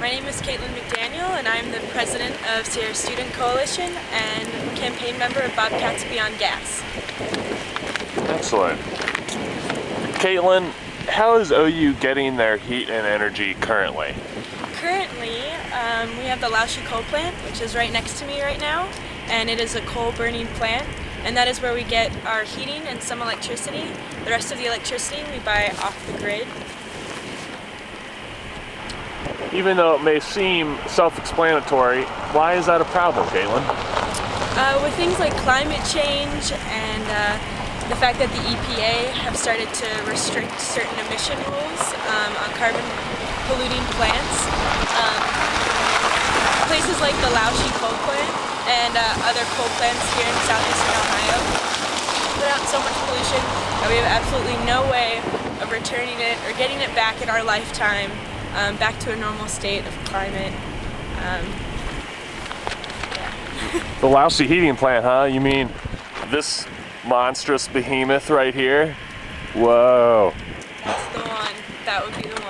My name is Caitlin McDaniel, and I'm the president of Sierra Student Coalition and campaign member of Bobcats Beyond Gas. Excellent. Caitlin, how is OU getting their heat and energy currently? Currently, we have the Laoshi coal plant, which is right next to me right now, and it is a coal burning plant, and that is where we get our heating and some electricity. The rest of the electricity we buy off the grid. Even though it may seem self-explanatory, why is that a problem, Caitlin? With things like climate change and the fact that the EPA have started to restrict certain emission rules on carbon polluting plants, places like the Laoshi coal plant and other coal plants here in southeastern Ohio put out so much pollution that we have absolutely no way of returning it or getting it back in our lifetime. Back to a normal state of climate. The Laoshi heating plant, huh? You mean this monstrous behemoth right here? Whoa. That's the one. That would be the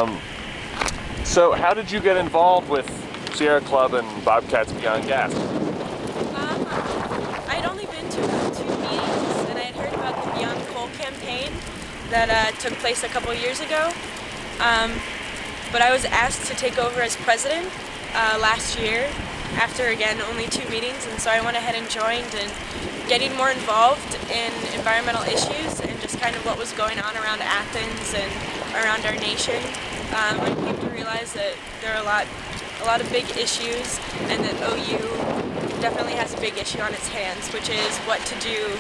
one. So how did you get involved with Sierra Club and Bobcats Beyond Gas? I'd only been to about 2 meetings, and I had heard about the Beyond Coal campaign that took place a couple years ago, but I was asked to take over as president last year after, again, only 2 meetings, and so I went ahead and joined and getting more involved in environmental issues and just kind of what was going on around Athens and around our nation. I came to realize that there are a lot of big issues, and that OU definitely has a big issue on its hands, which is what to do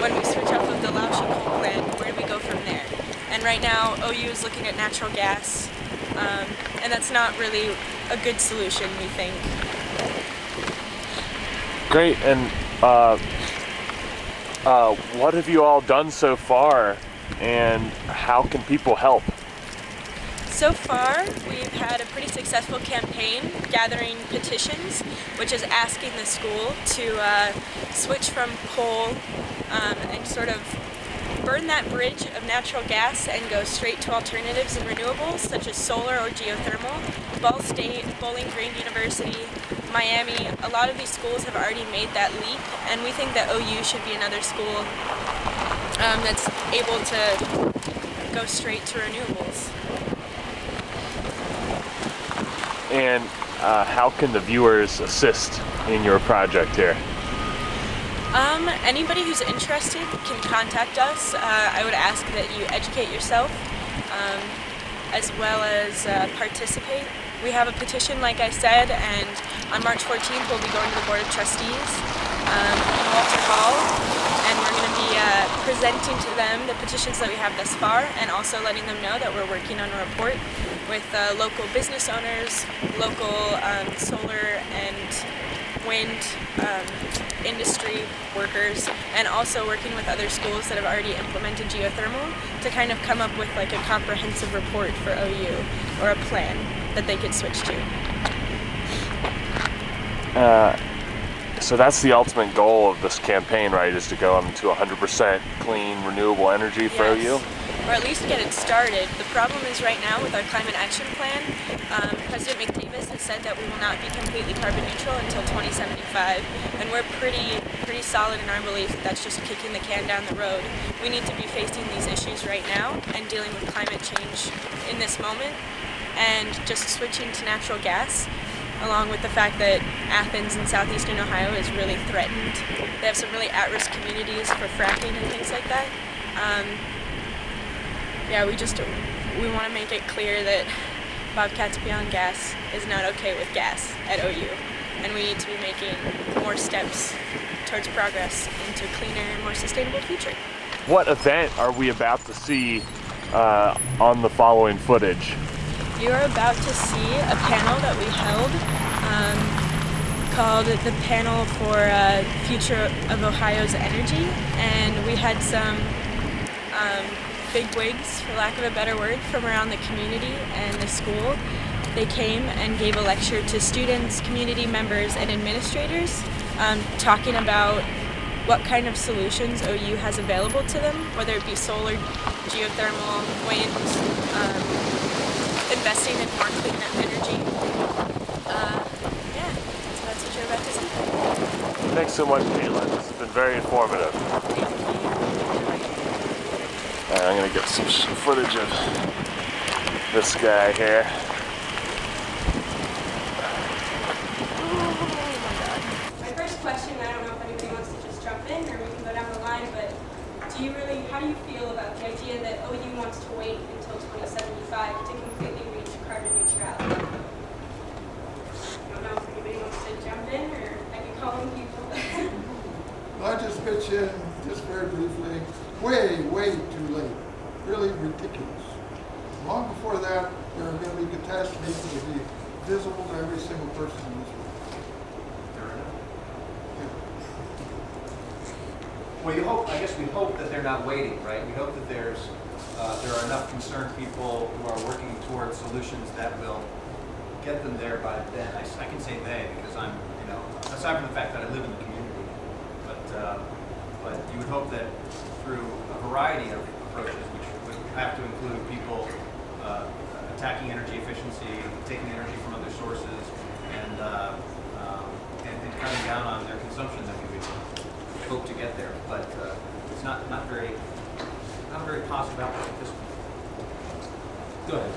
when we switch off of the Laoshi coal plant. Where do we go from there? And right now, OU is looking at natural gas, and that's not really a good solution, we think. Great, and what have you all done so far, and how can people help? So far, we've had a pretty successful campaign gathering petitions, which is asking the school to switch from coal and sort of burn that bridge of natural gas and go straight to alternatives and renewables such as solar or geothermal. Ball State, Bowling Green University, Miami, a lot of these schools have already made that leap, and we think that OU should be another school that's able to go straight to renewables. And how can the viewers assist in your project here? Anybody who's interested can contact us. I would ask that you educate yourself as well as participate. We have a petition, like I said, and on March 14th we'll be going to the Board of Trustees in Walter Hall, and we're going to be presenting to them the petitions that we have thus far, and also letting them know that we're working on a report with local business owners, local solar and wind industry workers, and also working with other schools that have already implemented geothermal to kind of come up with like a comprehensive report for OU or a plan that they could switch to. So that's the ultimate goal of this campaign, right, is to go into 100% clean, renewable energy for OU? Or at least get it started. The problem is right now with our climate action plan, President McDavis has said that we will not be completely carbon neutral until 2075, and we're pretty solid in our belief that that's just kicking the can down the road. We need to be facing these issues right now and dealing with climate change in this moment, and just switching to natural gas, along with the fact that Athens in southeastern Ohio is really threatened. They have some really at-risk communities for fracking and things like that. We want to make it clear that Bobcats Beyond Gas is not okay with gas at OU, and we need to be making more steps towards progress into a cleaner and more sustainable future. What event are we about to see on the following footage? You are about to see a panel that we held called the Panel for Future of Ohio's Energy, and we had some big wigs, for lack of a better word, from around the community and the school. They came and gave a lecture to students, community members, and administrators, talking about what kind of solutions OU has available to them, whether it be solar, geothermal, wind, clean energy. Yeah, so that's what you're about to see. Thanks so much, Caitlin. This has been very informative. I'm gonna get some footage of this guy here. My first question, I don't know if anybody wants to just jump in or we can go down the line, but how do you feel about the idea that OU wants to wait until 2075 to completely reach carbon neutrality? I don't know if anybody wants to jump in or I can call in people. I'll just pitch in, just very briefly, way too late. Really ridiculous. Long before that, there are going to be catastrophes that will be visible to every single person in this room. Well, I guess we hope that they're not waiting, right? We hope that there are enough concerned people who are working towards solutions that will get them there by then. I can say they because I'm, aside from the fact that I live in the community, but you would hope that through a variety of approaches, which would have to include people attacking energy efficiency, taking energy from other sources, and cutting down on their consumption, that we would hope to get there. But it's not a very positive outlook at this point. Go ahead.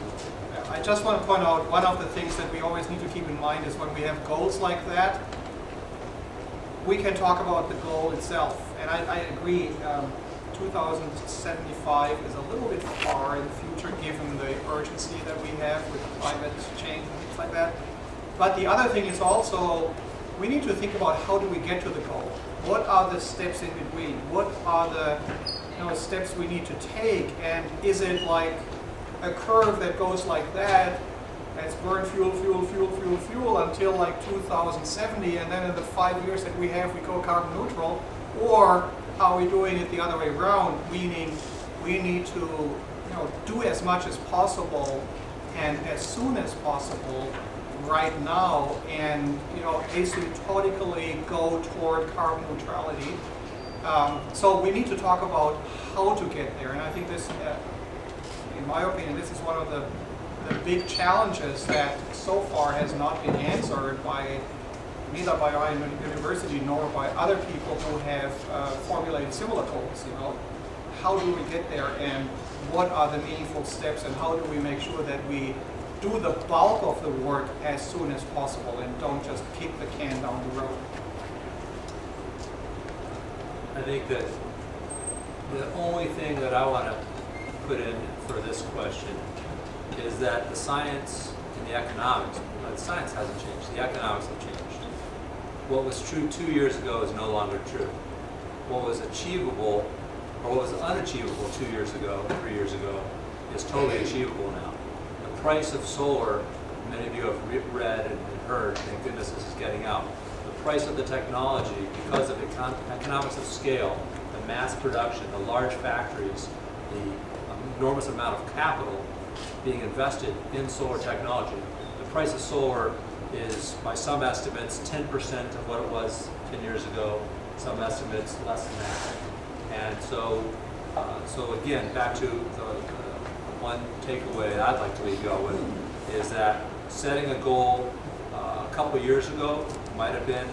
I just want to point out one of the things that we always need to keep in mind is when we have goals like that, we can talk about the goal itself. And I agree, 2075 is a little bit far in the future given the urgency that we have with climate change and things like that. But the other thing is also, we need to think about how do we get to the goal? What are the steps in between? What are the steps we need to take? And is it like a curve that goes like that, as burn fuel until like 2070, and then in the 5 years that we have, we go carbon neutral? Or are we doing it the other way around, meaning we need to do as much as possible and as soon as possible right now, and asymptotically go toward carbon neutrality. So we need to talk about how to get there, and I think this, in my opinion, this is one of the big challenges that so far has not been answered neither by our university nor by other people who have formulated similar goals. How do we get there, and what are the meaningful steps, and how do we make sure that we do the bulk of the work as soon as possible and don't just kick the can down the road? I think that the only thing that I want to put in for this question is that the science and the economics, the science hasn't changed, the economics have changed. What was true 2 years ago is no longer true. What was achievable, or what was unachievable 2 years ago, 3 years ago, is totally achievable now. The price of solar, many of you have read and heard, thank goodness this is getting out. The price of the technology, because of economics of scale, the mass production, the large factories, the enormous amount of capital being invested in solar technology. The price of solar is, by some estimates, 10% of what it was 10 years ago, some estimates less than that. And so again, back to the one takeaway I'd like to leave you all with is that setting a goal a couple years ago might have been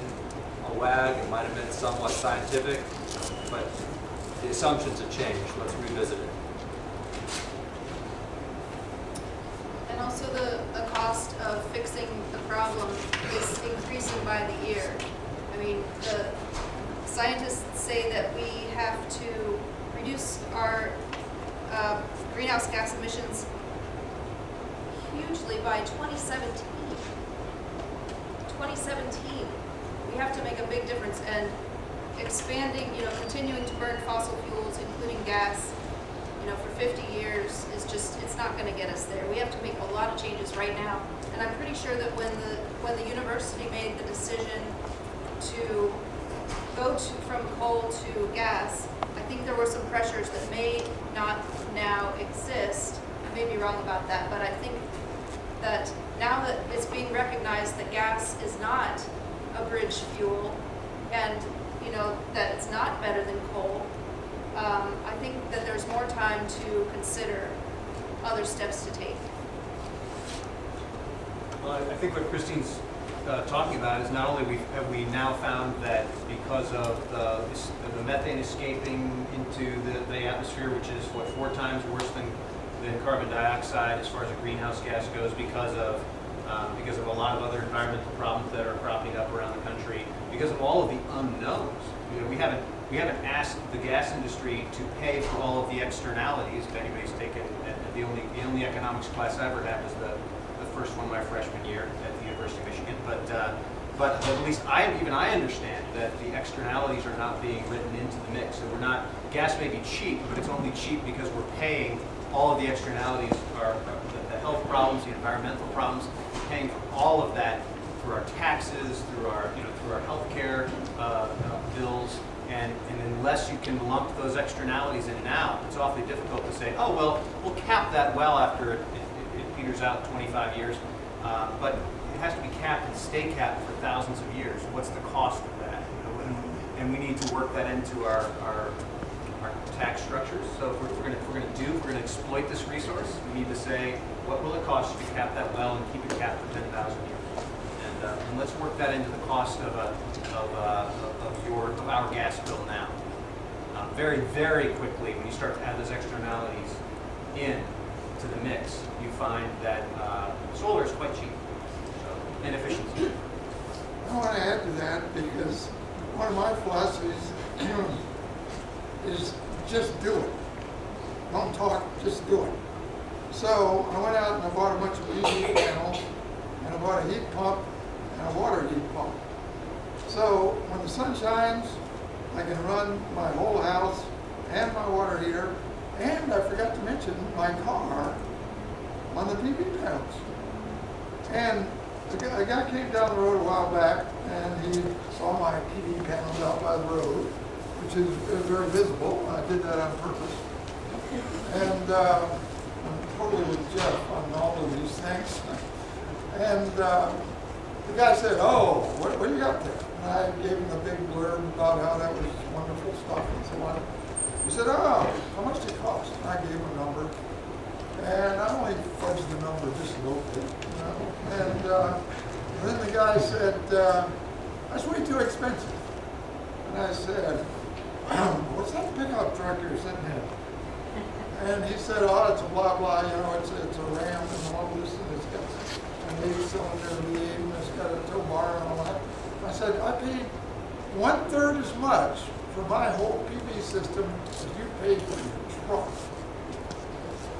a wag, it might have been somewhat scientific, but the assumptions have changed. Let's revisit it. And also the cost of fixing the problem is increasing by the year. I mean, the scientists say that we have to reduce our greenhouse gas emissions hugely by 2017. 2017, we have to make a big difference, and expanding, continuing to burn fossil fuels, including gas, for 50 years is just, it's not going to get us there. We have to make a lot of changes right now. And I'm pretty sure that when the university made the decision to go from coal to gas, I think there were some pressures that may not now exist. I may be wrong about that, but I think that now that it's being recognized that gas is not a bridge fuel, and that it's not better than coal, I think that there's more time to consider other steps to take. Well, I think what Christine's talking about is not only have we now found that because of the methane escaping into the atmosphere, which is what 4 times worse than carbon dioxide as far as a greenhouse gas goes, because of a lot of other environmental problems that are cropping up around the country, because of all of the unknowns. You know, we haven't asked the gas industry to pay for all of the externalities. If anybody's taken, the only economics class I ever had was the first one my freshman year at the University of Michigan. But at least I understand that the externalities are not being written into the mix. So gas may be cheap, but it's only cheap because we're paying all of the externalities, the health problems, the environmental problems, paying for all of that through our taxes, through our healthcare bills. And unless you can lump those externalities in now, it's awfully difficult to say, oh, well, we'll cap that well after it peters out 25 years. But it has to be capped and stay capped for thousands of years. What's the cost of that? You know, and we need to work that into our tax structures. So if we're going to exploit this resource, we need to say, what will it cost you to cap that well and keep it capped for 10,000 years? And let's work that into the cost of our gas bill now. Very, very quickly, when you start to add those externalities in to the mix, you find that solar is quite cheap, and efficiency. I want to add to that because one of my philosophies is just do it. Don't talk, just do it. So I went out and I bought a bunch of PV panels, and I bought a heat pump and a water heat pump. So when the sun shines, I can run my whole house and my water heater, and I forgot to mention my car on the PV panels. And a guy came down the road a while back, and he saw my PV panels out by the road, which is very visible. I did that on purpose. And I'm totally with Geoff on all of these things. And the guy said, "Oh, what do you got there?" And I gave him a big blurb about how that was wonderful stuff and so on. He said, "Oh, how much did it cost?" And I gave him a number. And I only fudged the number just a little bit, you know. And then the guy said, "That's way too expensive." And I said, "What's that pickup truck you're sitting in?" And he said, "Oh, it's a blah blah, you know, it's a Ram and all this, and it's got an 8-cylinder V8, and it's got a tow bar and all that." I said, "I paid 1/3 as much for my whole PV system as you paid for your truck."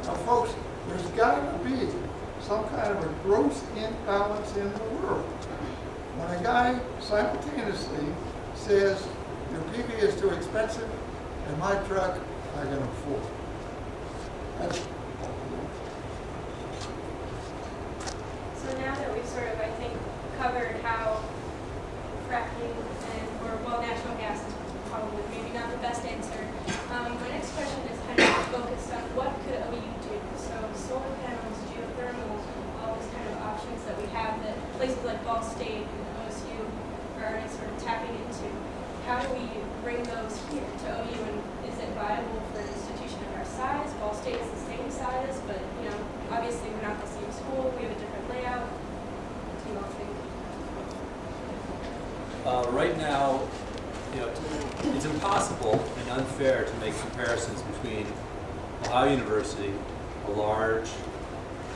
Now, folks, there's got to be some kind of a gross imbalance in the world. When a guy simultaneously says, "Your PV is too expensive, and my truck I can afford." That's So now that we've sort of, I think, covered how fracking natural gas is probably maybe not the best answer, my next question is kind of focused on what could OU do? So solar panels, geothermal, all these kind of options that we have that places like Ball State and OSU are already sort of tapping into. How do we bring those here to OU, and is it viable for an institution of our size? Ball State is the same size, but obviously we're not the same school. We have a different layout. What do you all think? Right now, it's impossible and unfair to make comparisons between Ohio University, a large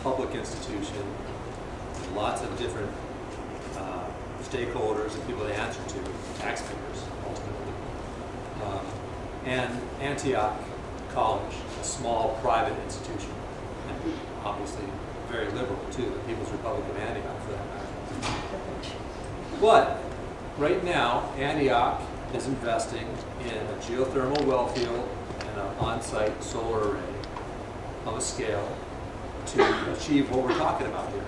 public institution, with lots of different stakeholders and people they answer to, taxpayers ultimately, and Antioch College, a small private institution, and obviously very liberal too, the People's Republic of Antioch for that matter. But right now, Antioch is investing in a geothermal well field and an on-site solar array of a scale to achieve what we're talking about here.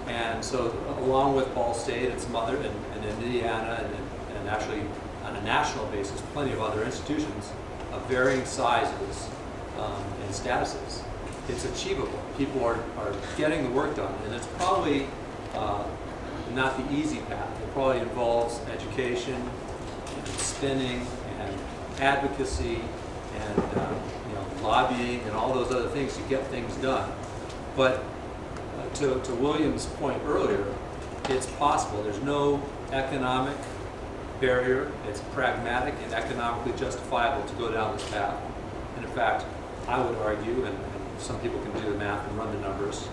And so, along with Ball State and some other, and Indiana, and actually on a national basis, plenty of other institutions of varying sizes and statuses, it's achievable. People are getting the work done, and it's probably not the easy path. It probably involves education, and spinning, and advocacy, and lobbying, and all those other things to get things done. But to William's point earlier, it's possible. There's no economic barrier. It's pragmatic and economically justifiable to go down this path. And in fact, I would argue, and some people can do the math and run the numbers,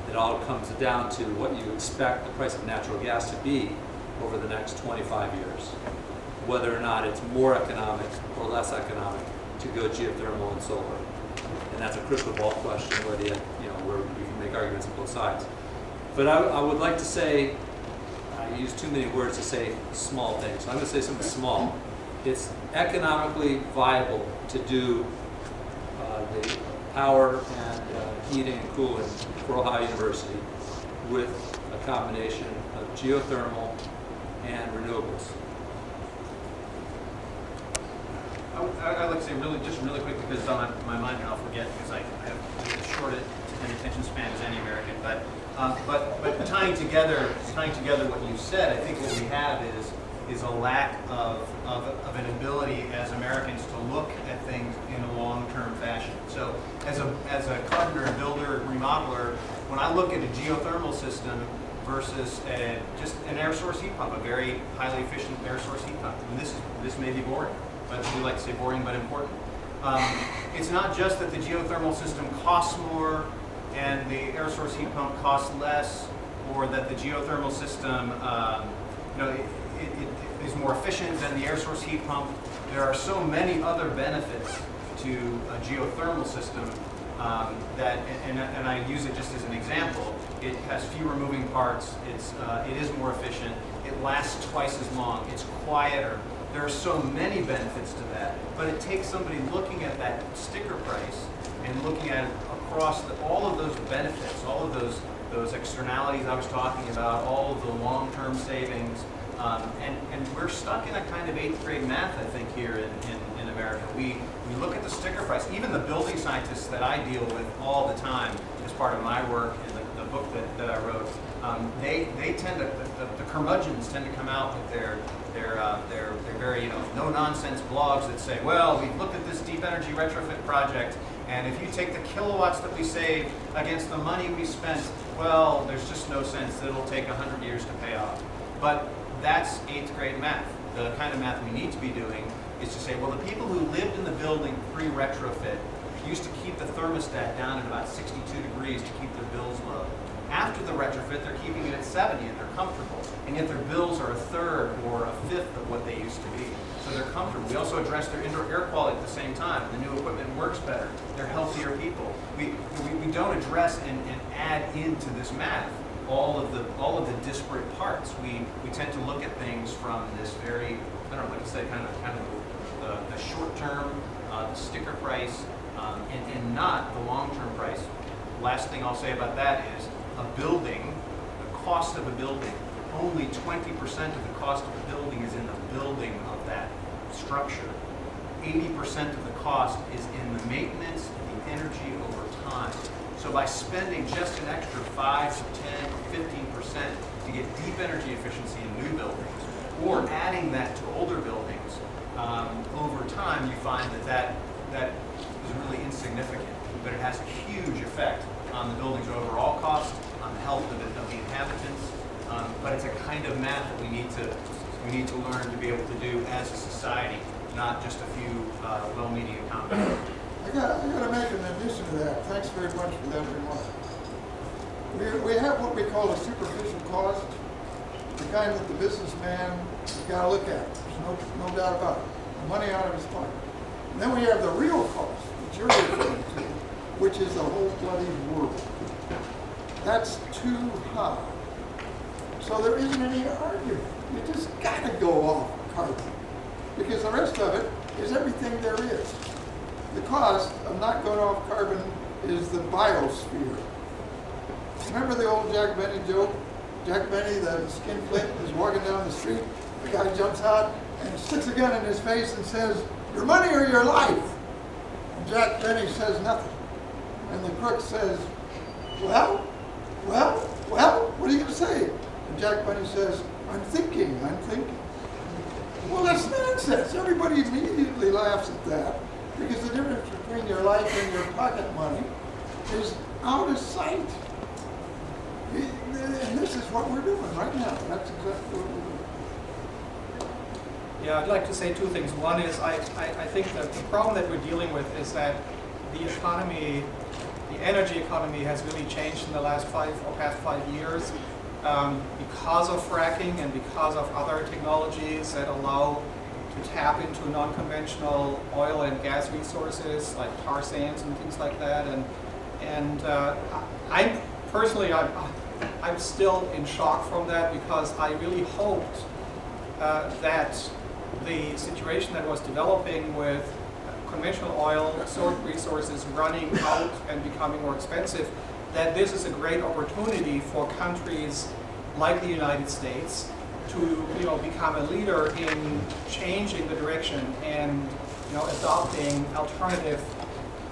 it all comes down to what you expect the price of natural gas to be over the next 25 years. Whether or not it's more economic or less economic to go geothermal and solar. And that's a crystal ball question where where you can make arguments on both sides. But I would like to say, I use too many words to say small things. So I'm going to say something small. It's economically viable to do the power and heating and cooling for Ohio University with a combination of geothermal and renewables. I'd like to say really quick, because it's on my mind and I'll forget, because I have as short an attention span as any American. But tying together what you said, I think what we have is a lack of an ability as Americans to look at things in a long-term fashion. So as a carpenter, builder, remodeler, when I look at a geothermal system versus just an air source heat pump, a very highly efficient air source heat pump, and this may be boring, but we like to say boring but important. It's not just that the geothermal system costs more and the air source heat pump costs less, or that the geothermal system it is more efficient than the air source heat pump. There are so many other benefits to a geothermal system and I use it just as an example. It has fewer moving parts. It is more efficient. It lasts twice as long. It's quieter. There are so many benefits to that, but it takes somebody looking at that sticker price and looking at it across all of those benefits, all of those externalities I was talking about, all of the long-term savings, and we're stuck in a kind of 8th grade math, I think, here in America. We look at the sticker price. Even the building scientists that I deal with all the time as part of my work in the book that I wrote, they tend to, the curmudgeons tend to come out with their very no-nonsense blogs that say, well, we've looked at this deep energy retrofit project, and if you take the kilowatts that we saved against the money we spent, well, there's just no sense. It'll take 100 years to pay off. But that's 8th grade math. The kind of math we need to be doing is to say, well, the people who lived in the building pre-retrofit used to keep the thermostat down at about 62 degrees to keep their bills low. After the retrofit, they're keeping it at 70 and they're comfortable. And yet their bills are a third or a fifth of what they used to be. So they're comfortable. We also address their indoor air quality at the same time. The new equipment works better. They're healthier people. We don't address and add into this math all of the disparate parts. We tend to look at things from this very, I don't know what to say, kind of the short term, the sticker price, and not the long-term price. Last thing I'll say about that is a building, the cost of a building, only 20% of the cost of a building is in the building of that structure. 80% of the cost is in the maintenance and the energy over time. So by spending just an extra 5 to 10, 15% to get deep energy efficiency in new buildings, or adding that to older buildings, over time you find that is really insignificant, but it has a huge effect on the building's overall cost, on the health of the inhabitants. But it's a kind of math that we need to learn to be able to do as a society, not just a few well-meaning economists. I got to make an addition to that. Thanks very much for that remark. We have what we call a superficial cost, the kind that the businessman has got to look at. There's no doubt about it. The money out of his pocket. And then we have the real cost, which you're referring to, which is the whole bloody world. That's too high. So there isn't any argument. You just got to go off carbon, because the rest of it is everything there is. The cost of not going off carbon is the biosphere. Remember the old Jack Benny joke? Jack Benny, the skinflint, is walking down the street. The guy jumps out and sticks a gun in his face and says, "Your money or your life?" And Jack Benny says nothing. And the crook says, well, what are you going to say? And Jack Benny says, I'm thinking. Well, that's nonsense. Everybody immediately laughs at that, because the difference between your life and your pocket money is out of sight. And this is what we're doing right now. That's exactly what we're doing. Yeah, I'd like to say two things. One is I think that the problem that we're dealing with is that the economy, the energy economy has really changed in the past 5 years because of fracking and because of other technologies that allow to tap into non-conventional oil and gas resources like tar sands and things like that. And I'm personally, I'm still in shock from that because I really hoped that the situation that was developing with conventional oil resources running out and becoming more expensive, that this is a great opportunity for countries like the United States to become a leader in changing the direction and adopting alternative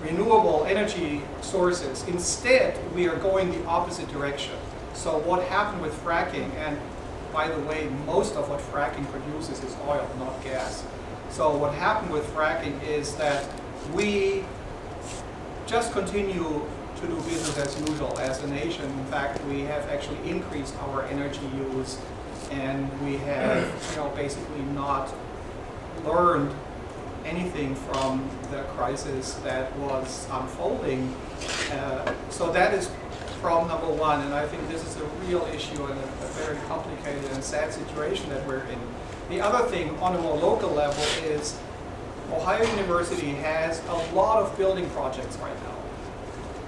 renewable energy sources. Instead, we are going the opposite direction. So what happened with fracking, and by the way, most of what fracking produces is oil, not gas. So what happened with fracking is that we just continue to do business as usual as a nation. In fact, we have actually increased our energy use, and we have basically not learned anything from the crisis that was unfolding. So that is problem number one, and I think this is a real issue and a very complicated and sad situation that we're in. The other thing on a more local level is Ohio University has a lot of building projects right now.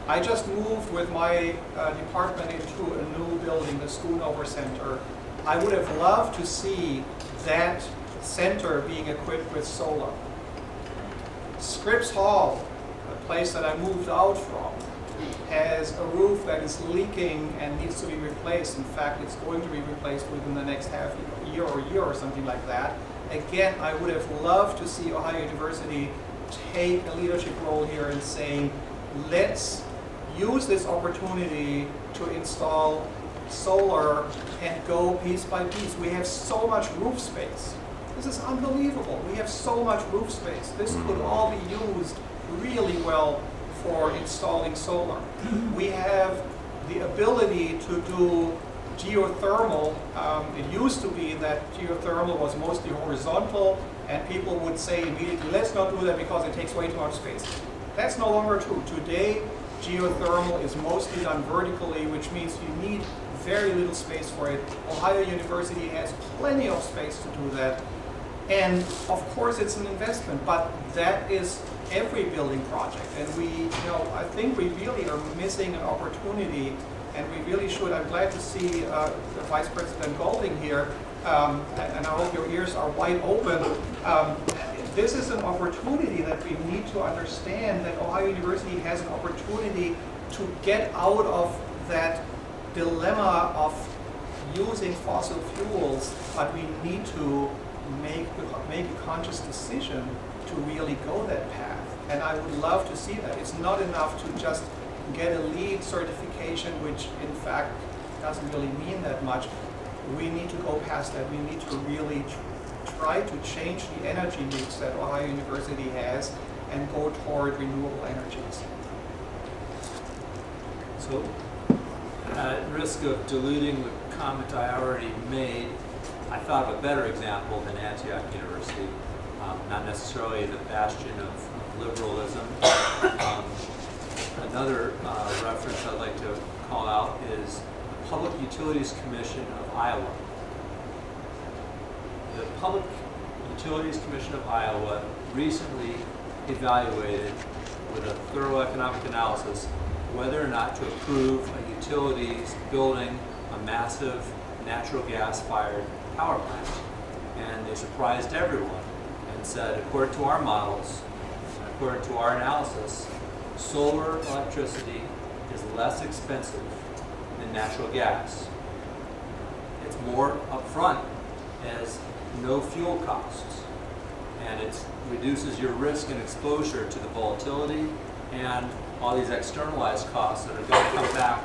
I just moved with my department into a new building, the Schoonover Center. I would have loved to see that center being equipped with solar. Scripps Hall, a place that I moved out from, has a roof that is leaking and needs to be replaced. In fact, it's going to be replaced within the next half year or something like that. Again, I would have loved to see Ohio University take a leadership role here in saying, let's use this opportunity to install solar and go piece by piece. We have so much roof space. This is unbelievable. We have so much roof space. This could all be used really well for installing solar. We have the ability to do geothermal. It used to be that geothermal was mostly horizontal, and people would say immediately, let's not do that because it takes way too much space. That's no longer true. Today, geothermal is mostly done vertically, which means you need very little space for it. Ohio University has plenty of space to do that. And of course it's an investment, but that is every building project. And I think we really are missing an opportunity, and we really should. I'm glad to see Vice President Golding here, and I hope your ears are wide open. This is an opportunity that we need to understand, that Ohio University has an opportunity to get out of that dilemma of using fossil fuels, but we need to make a conscious decision to really go that path. And I would love to see that. It's not enough to just get a LEED certification, which in fact doesn't really mean that much. We need to go past that. We need to really try to change the energy mix that Ohio University has and go toward renewable energies. So, at risk of diluting the comment I already made, I thought of a better example than Antioch University, not necessarily the bastion of liberalism. Another reference I'd like to call out is the Public Utilities Commission of Iowa. The Public Utilities Commission of Iowa recently evaluated, with a thorough economic analysis, whether or not to approve a utilities building a massive natural gas-fired power plant. And they surprised everyone and said, according to our models, and according to our analysis, solar electricity is less expensive than natural gas. It's more upfront as no fuel costs, and it reduces your risk and exposure to the volatility and all these externalized costs that are going to come back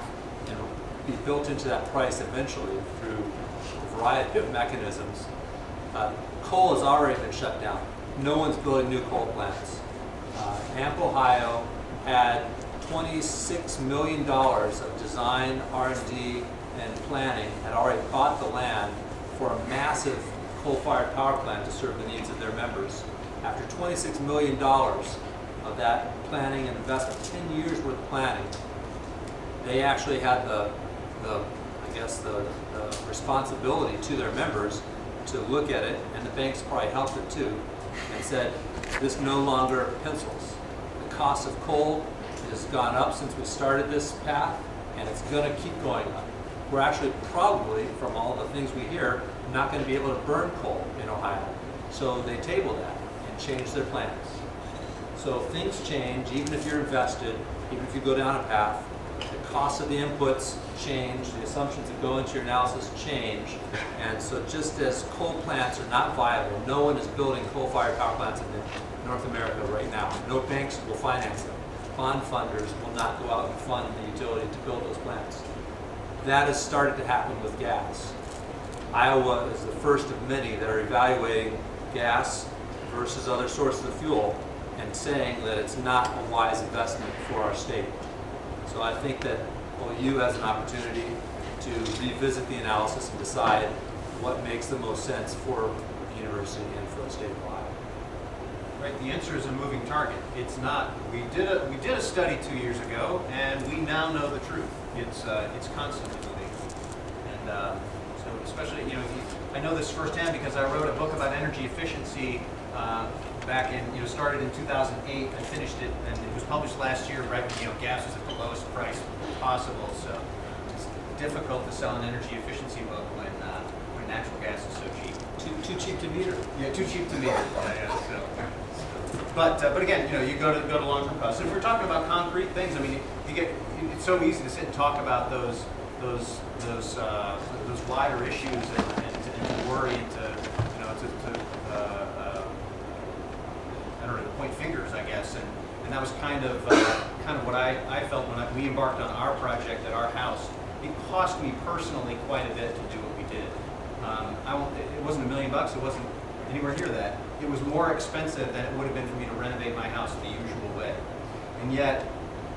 and be built into that price eventually through a variety of mechanisms. Coal has already been shut down. No one's building new coal plants. AMP Ohio had $26 million of design, R&D, and planning, had already bought the land for a massive coal-fired power plant to serve the needs of their members. After $26 million of that planning and investment, 10 years worth of planning, they actually had the responsibility to their members to look at it, and the banks probably helped it too, and said, this no longer pencils. The cost of coal has gone up since we started this path, and it's going to keep going up. We're actually probably, from all the things we hear, not going to be able to burn coal in Ohio. So they tabled that and changed their plans. So things change, even if you're invested, even if you go down a path, the cost of the inputs change, the assumptions that go into your analysis change, and so just as coal plants are not viable, no one is building coal-fired power plants in North America right now. No banks will finance them. Bond funders will not go out and fund the utility to build those plants. That has started to happen with gas. Iowa is the first of many that are evaluating gas versus other sources of fuel and saying that it's not a wise investment for our state. So I think that OU has an opportunity to revisit the analysis and decide what makes the most sense for the university and for the state of Ohio. Right, the answer is a moving target. It's not. We did a study 2 years ago, and we now know the truth. It's constantly moving, and so especially I know this firsthand because I wrote a book about energy efficiency back in started in 2008. I finished it, and it was published last year. Right when gas was at the lowest price possible, so it's difficult to sell an energy efficiency book when natural gas is so cheap. Too cheap to meter. Yeah, too cheap to meter. So. But again, you go to long-term costs. So if we're talking about concrete things, I mean, it's so easy to sit and talk about those wider issues and to worry and to I don't know, to point fingers, I guess, and that was kind of what I felt when we embarked on our project at our house. It cost me personally quite a bit to do what we did. It wasn't $1 million. It wasn't anywhere near that. It was more expensive than it would have been for me to renovate my house the usual way. And yet,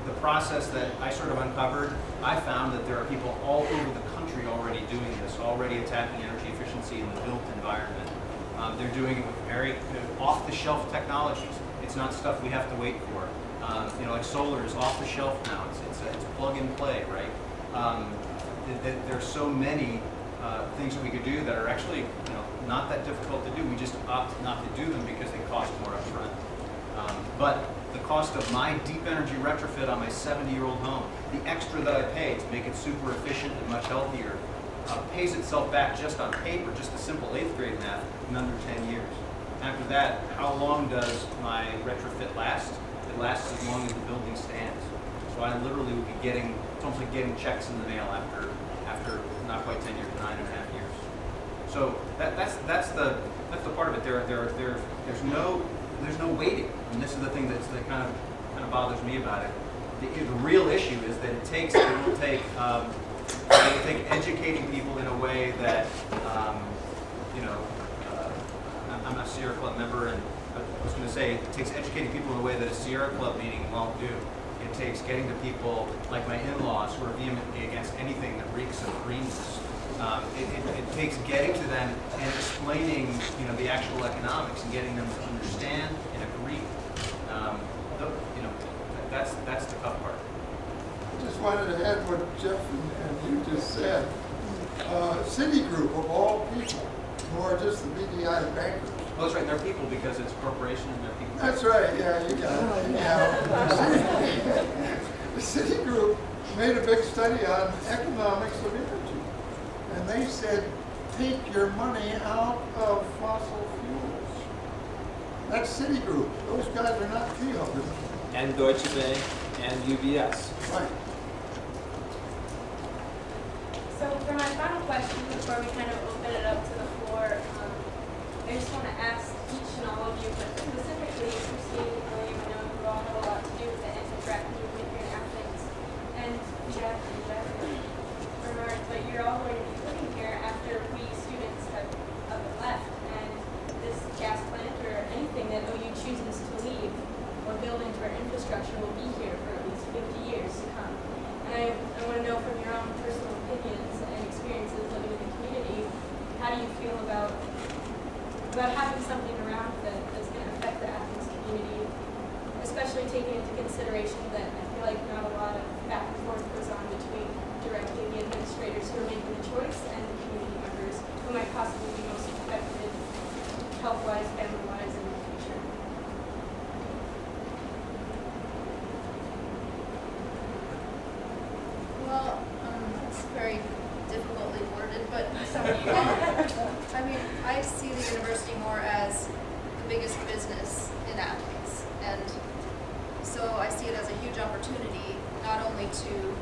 the process that I sort of uncovered, I found that there are people all over the country already doing this, already attacking energy efficiency in the built environment. They're doing it with very off-the-shelf technologies. It's not stuff we have to wait for. Like solar is off-the-shelf now. It's plug and play, right? There's so many things that we could do that are actually not that difficult to do. We just opt not to do them because they cost more upfront. But the cost of my deep energy retrofit on my 70-year-old home, the extra that I pay to make it super efficient and much healthier, pays itself back just on paper, just a simple 8th grade math, in under 10 years. After that, how long does my retrofit last? It lasts as long as the building stands. So I literally would be it's almost like getting checks in the mail after not quite 10 years, 9.5 years. So that's the part of it. There's no waiting, and this is the thing that kind of bothers me about it. The real issue is that it will take educating people in a way that I'm a Sierra Club member, and I was going to say it takes educating people in a way that a Sierra Club meeting won't do. It takes getting to people like my in-laws who are vehemently against anything that reeks of greenness. It takes getting to them and explaining, the actual economics and getting them to understand and agree. That's the tough part. I just wanted to add what Geoff and you just said. Citigroup, of all people, who are just the BDI bankers. Well, that's right. They're people because it's a corporation and they're people. That's right. Yeah, you got it. Yeah. The Citigroup made a big study on economics of energy, and they said, take your money out of fossil fuels. That's Citigroup. Those guys are not tree huggers. And Deutsche Bank and UBS. Right. So for my final question, before we kind of open it up to the floor, I just want to ask each and all of you, but specifically Christine, William, I know you all have a lot to do with the anti-track movement here in Athens, and Jeff and Bernhard, but you're all going to be living here after we students have up and left, and this gas plant or anything that OU chooses to leave or build into our infrastructure will be here for at least 50 years to come. And I want to know from your own personal opinions and experiences living in the community, how do you feel about having something around that's going to affect the Athens community, especially taking into consideration that I feel like not a lot of back and forth goes on between directly the administrators who are making the choice and the community members who might possibly be most affected health-wise, family-wise in the future. Well, it's very difficultly worded, but I mean, I see the university more as the biggest business in Athens, and so I see it as a huge opportunity, not only to,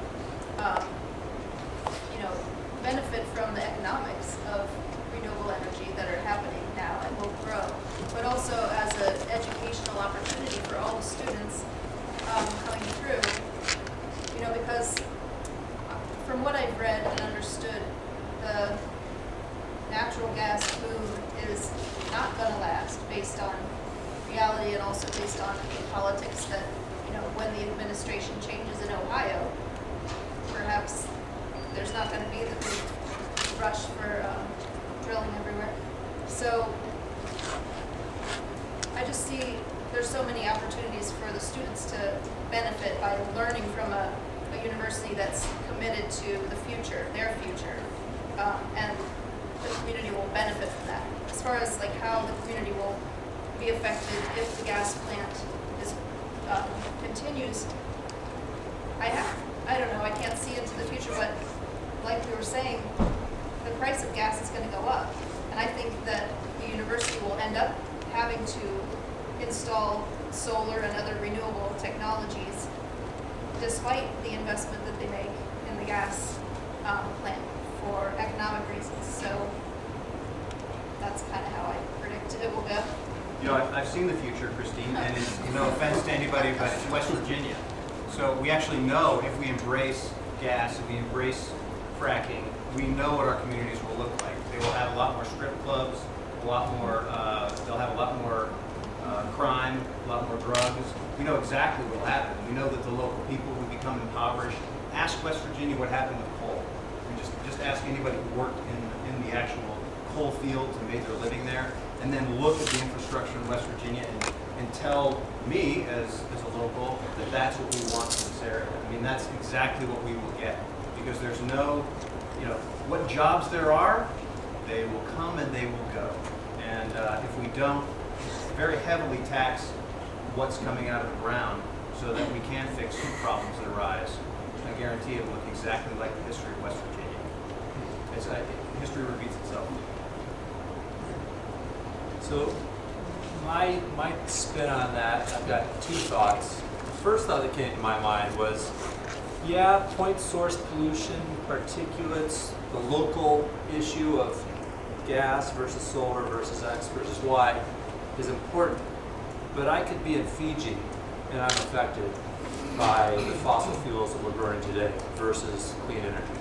benefit from the economics of renewable energy that are happening now and will grow, but also as an educational opportunity for all the students coming through, because from what I've read and understood, the natural gas boom is not going to last based on reality and also based on the politics that, when the administration changes in Ohio, perhaps there's not going to be the big rush for drilling everywhere. So I just see there's so many opportunities for the students to benefit by learning from a university that's committed to the future, their future, and the community will benefit from that. As far as like how the community will be affected if the gas plant is continues, I don't know, I can't see into the future, but like we were saying, the price of gas is going to go up, and I think that the university will end up having to install solar and other renewable technologies despite the investment that they make in the gas plant for economic reasons. So that's kind of how I predict it will go. I've seen the future, Christine, and it's no offense to anybody, but it's West Virginia. So we actually know if we embrace gas, if we embrace fracking, we know what our communities will look like. They will have a lot more strip clubs, they'll have a lot more crime, a lot more drugs. We know exactly what will happen. We know that the local people will become impoverished. Ask West Virginia what happened with coal. Just ask anybody who worked in the actual coal fields and made their living there, and then look at the infrastructure in West Virginia and tell me as a local that that's what we want in this area. I mean, that's exactly what we will get, because there's no, what jobs there are, they will come and they will go. And if we don't very heavily tax what's coming out of the ground so that we can fix the problems that arise, I guarantee it will look exactly like the history of West Virginia. History repeats itself. So my spin on that, I've got two thoughts. The first thought that came to my mind was, yeah, point source pollution, particulates, the local issue of gas versus solar versus X versus Y is important. But I could be in Fiji and I'm affected by the fossil fuels that we're burning today versus clean energy.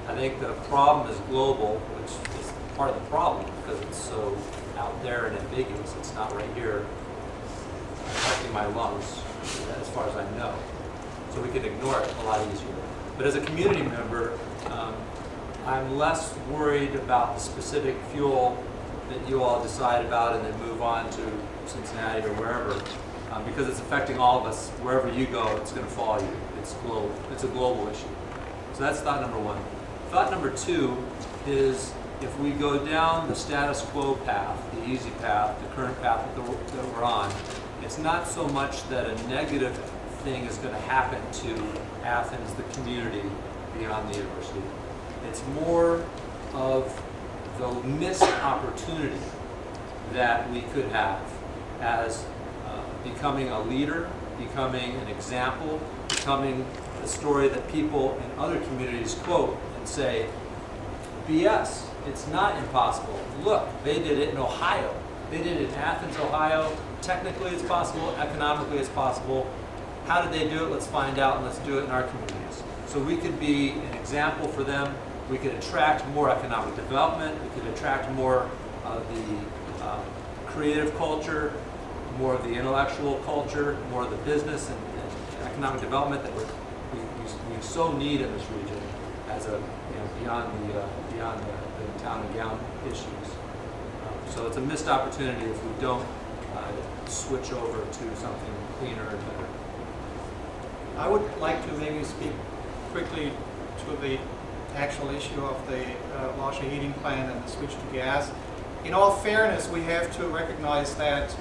I think the problem is global, which is part of the problem because it's so out there and ambiguous. It's not right here affecting my lungs, as far as I know. So we can ignore it a lot easier. But as a community member, I'm less worried about the specific fuel that you all decide about and then move on to Cincinnati or wherever, because it's affecting all of us. Wherever you go, it's going to follow you. It's global. It's a global issue. So that's thought number one. Thought number two is if we go down the status quo path, the easy path, the current path that we're on, it's not so much that a negative thing is going to happen to Athens, the community, beyond the university. It's more of the missed opportunity that we could have as becoming a leader, becoming an example, becoming the story that people in other communities quote and say, BS, it's not impossible. Look, they did it in Ohio. They did it in Athens, Ohio. Technically it's possible, economically it's possible. How did they do it? Let's find out and let's do it in our communities. So we could be an example for them. We could attract more economic development. We could attract more of the creative culture, more of the intellectual culture, more of the business and economic development that we so need in this region as a, beyond the town and gown issues. So it's a missed opportunity if we don't switch over to something cleaner and better. I would like to maybe speak quickly to the actual issue of the washer heating plant and the switch to gas. In all fairness, we have to recognize that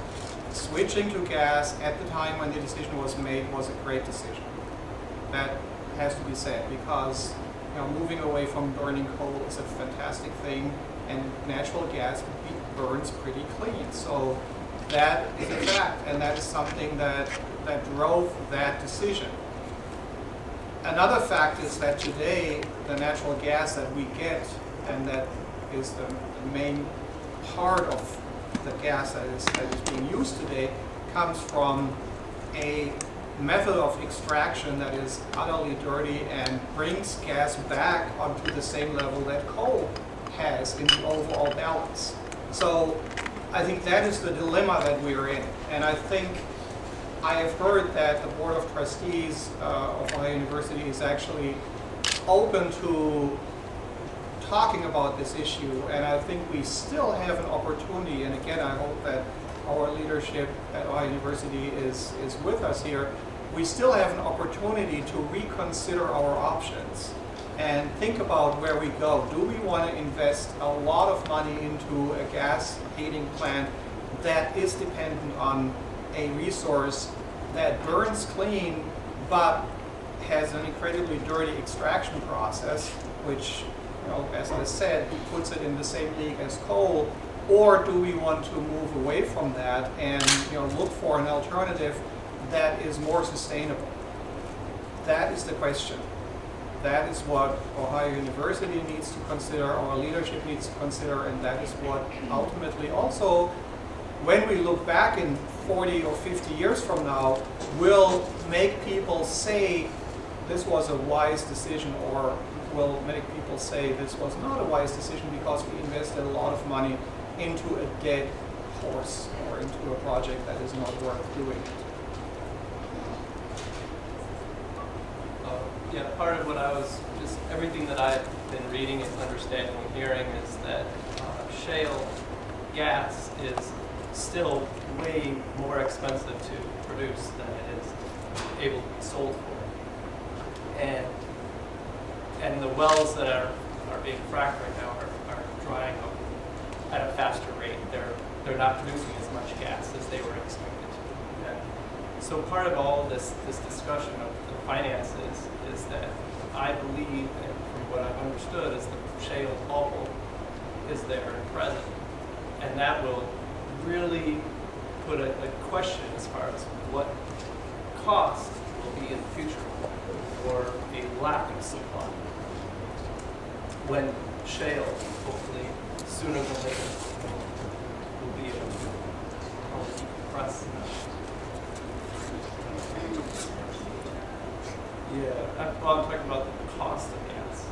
switching to gas at the time when the decision was made was a great decision. That has to be said, because moving away from burning coal is a fantastic thing, and natural gas burns pretty clean. So that is a fact, and that is something that drove that decision. Another fact is that today the natural gas that we get, and that is the main part of the gas that is being used today, comes from a method of extraction that is utterly dirty and brings gas back onto the same level that coal has in the overall balance. So I think that is the dilemma that we are in. And I think I have heard that the Board of Trustees of Ohio University is actually open to talking about this issue, and I think we still have an opportunity, and again I hope that our leadership at Ohio University is with us here. We still have an opportunity to reconsider our options and think about where we go. Do we want to invest a lot of money into a gas heating plant that is dependent on a resource that burns clean but has an incredibly dirty extraction process, which, as I said, puts it in the same league as coal? Or do we want to move away from that and look for an alternative that is more sustainable? That is the question. That is what Ohio University needs to consider, our leadership needs to consider, and that is what ultimately also, when we look back in 40 or 50 years from now, will make people say this was a wise decision, or will make people say this was not a wise decision because we invested a lot of money into a dead horse or into a project that is not worth doing. Yeah, part of what I was everything that I've been reading and understanding and hearing is that shale gas is still way more expensive to produce than it is able to be sold for. And the wells that are being fracked right now are drying up at a faster rate. They're not producing as much gas as they were expected to. And so part of all this discussion of the finances is that I believe, and from what I've understood, is the shale bubble is there and present. And that will really put a question as far as what cost will be in the future for a lack of supply. When shale, hopefully, sooner than later, will be able to decompress enough. Yeah, I'm talking about the cost of gas.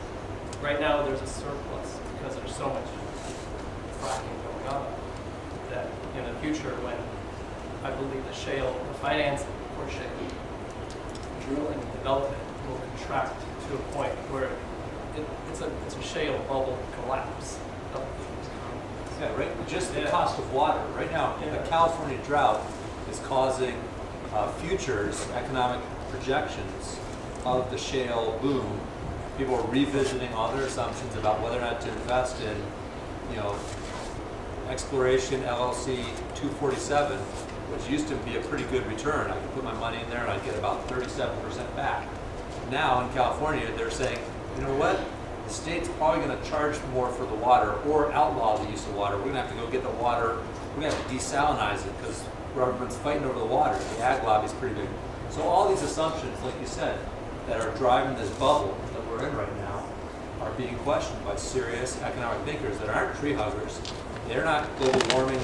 Right now, there's a surplus because there's so much fracking going on that in the future, when I believe the financing for shale drilling and development will contract to a point where it's a shale bubble collapse. Yeah, right. Just the cost of water. Right now, the California drought is causing futures economic projections of the shale boom. People are revisiting all their assumptions about whether or not to invest in, exploration LLC 247, which used to be a pretty good return. I could put my money in there and I'd get about 37% back. Now in California, they're saying, you know what? The state's probably going to charge more for the water or outlaw the use of water. We're going to have to go get the water. We're going to have to desalinize it because everyone's fighting over the water. The ag lobby's pretty big. So all these assumptions, like you said, that are driving this bubble that we're in right now are being questioned by serious economic thinkers that aren't tree huggers. They're not global warming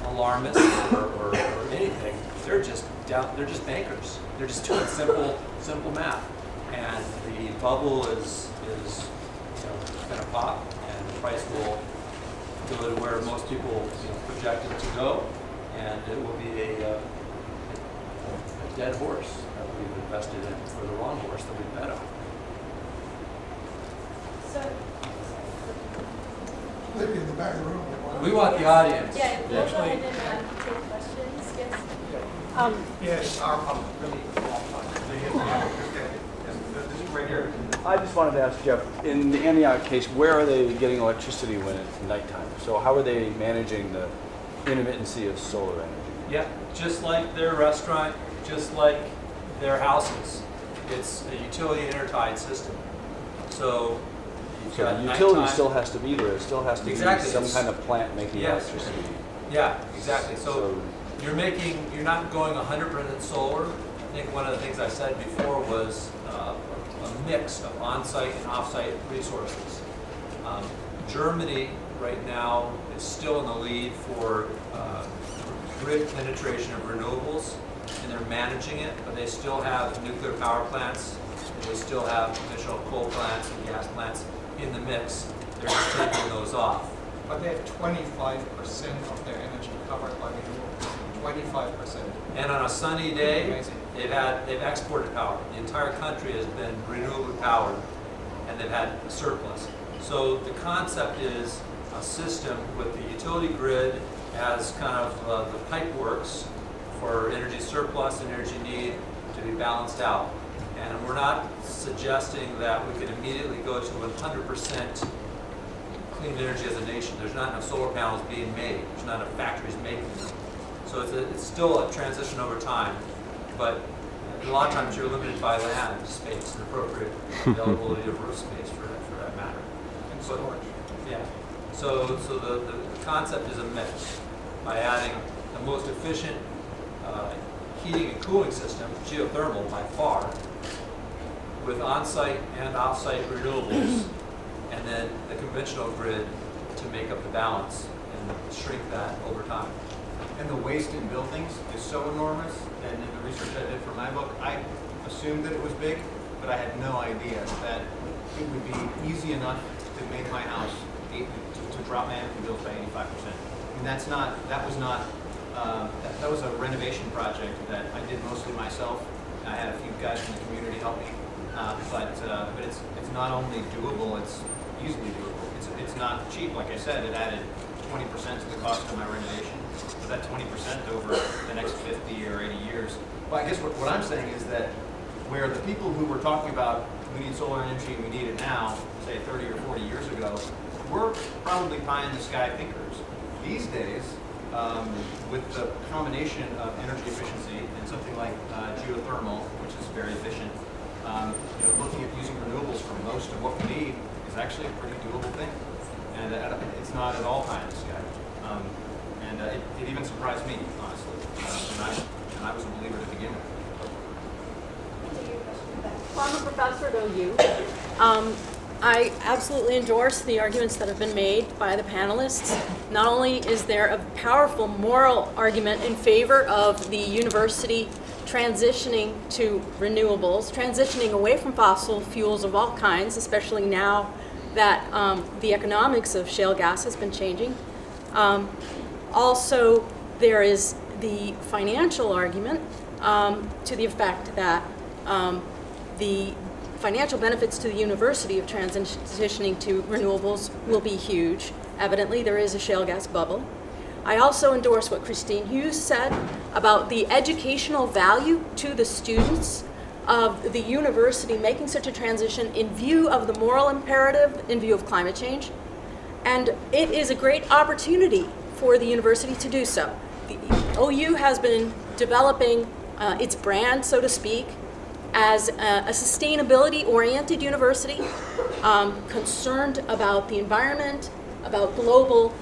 alarmists or anything. They're just bankers. They're just doing simple math. And the bubble is going to pop, and the price will go to where most people project it to go, and it will be a dead horse that we've invested in, or the wrong horse that we bet on. So, Maybe in the back of the room. We want the audience. yeah, we'll go Actually- ahead and take questions, yes. Yes, our public, really. This is right here. I just wanted to ask Jeff, in the Antioch case, where are they getting electricity when it's nighttime? So how are they managing the intermittency of solar energy? Yeah, just like their restaurant, just like their houses. It's a utility intertied system. So you've So got the utility nighttime- still has to be there, it still has to be Exactly, some it's- kind of plant making Yes. electricity. Yeah, exactly. So So- you're not going 100% solar. I think one of the things I said before was a mix of on-site and off-site resources. Germany right now is still in the lead for grid penetration of renewables, and they're managing it, but they still have nuclear power plants, and they still have conventional coal plants and gas plants in the mix. They're just taking those off. But they have 25% of their energy covered by renewables, 25%. And on a sunny day, Amazing. they've exported power. The entire country has been renewably powered, and they've had a surplus. So the concept is a system with the utility grid as kind of the pipe works for energy surplus and energy need to be balanced out. And we're not suggesting that we can immediately go to 100% clean energy as a nation. There's not enough solar panels being made. There's not enough factories making them. So it's still a transition over time, but a lot of times you're limited by land space and appropriate availability of roof space for that matter. And So- storage. Yeah. So the concept is a mix by adding the most efficient heating and cooling system, geothermal by far, with on-site and off-site renewables, and then the conventional grid to make up the balance and shrink that over time. And the waste in buildings is so enormous, and in the research I did for my book, I assumed that it was big, but I had no idea that it would be easy enough to make my house, to drop my energy bills by 85%. And that was a renovation project that I did mostly myself. I had a few guys from the community help me, but it's not only doable, it's easily doable. It's not cheap, like I said, it added 20% to the cost of my renovation. But that 20% over the next 50 or 80 years. Well, I guess what I'm saying is that where the people who were talking about we need solar energy and we need it now, say 30 or 40 years ago, were probably pie in the sky thinkers. These days, with the combination of energy efficiency and something like geothermal, which is very efficient, looking at using renewables for most of what we need is actually a pretty doable thing. And it's not at all pie in the sky. It even surprised me, honestly. And I was a believer to begin with. Well, I'm a professor at OU. I absolutely endorse the arguments that have been made by the panelists. Not only is there a powerful moral argument in favor of the university transitioning to renewables, transitioning away from fossil fuels of all kinds, especially now that the economics of shale gas has been changing. Also, there is the financial argument to the effect that the financial benefits to the university of transitioning to renewables will be huge. Evidently, there is a shale gas bubble. I also endorse what Christine Hughes said about the educational value to the students of the university making such a transition in view of the moral imperative, in view of climate change. And it is a great opportunity for the university to do so. The OU has been developing its brand, so to speak, as a sustainability-oriented university, concerned about the environment, about global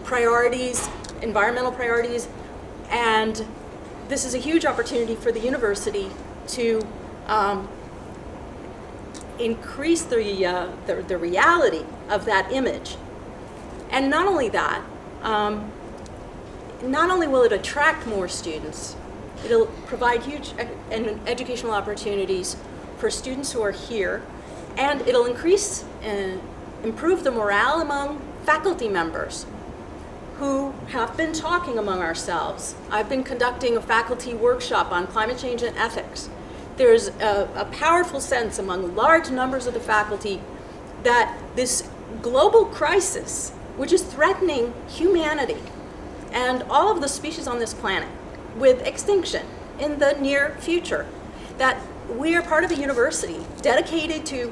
priorities, environmental priorities, and this is a huge opportunity for the university to increase the reality of that image. And not only that, not only will it attract more students, it'll provide huge educational opportunities for students who are here, and it'll increase and improve the morale among faculty members. who have been talking among ourselves. I've been conducting a faculty workshop on climate change and ethics. There's a powerful sense among large numbers of the faculty that this global crisis, which is threatening humanity and all of the species on this planet with extinction in the near future, that we are part of a university dedicated to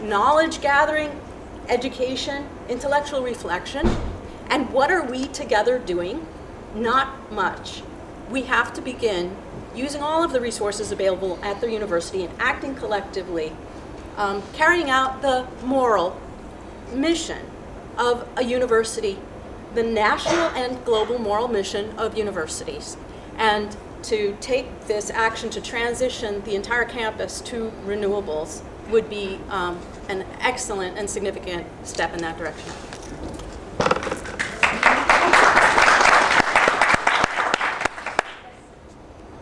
knowledge gathering, education, intellectual reflection. And what are we together doing? Not much. We have to begin using all of the resources available at the university and acting collectively, carrying out the moral mission of a university, the national and global moral mission of universities. And to take this action to transition the entire campus to renewables would be an excellent and significant step in that direction.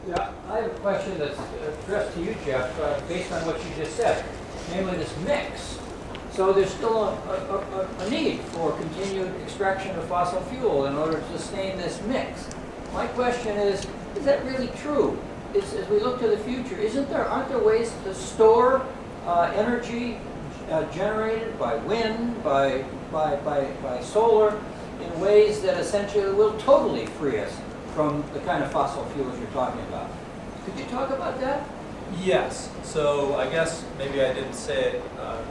Yeah, I have a question that's addressed to you, Geoff, based on what you just said, namely this mix. So there's still a need for continued extraction of fossil fuel in order to sustain this mix. My question is that really true? As we look to the future, aren't there ways to store energy generated by wind, by solar, in ways that essentially will totally free us from the kind of fossil fuels you're talking about? Could you talk about that? Yes. So I guess maybe I didn't say it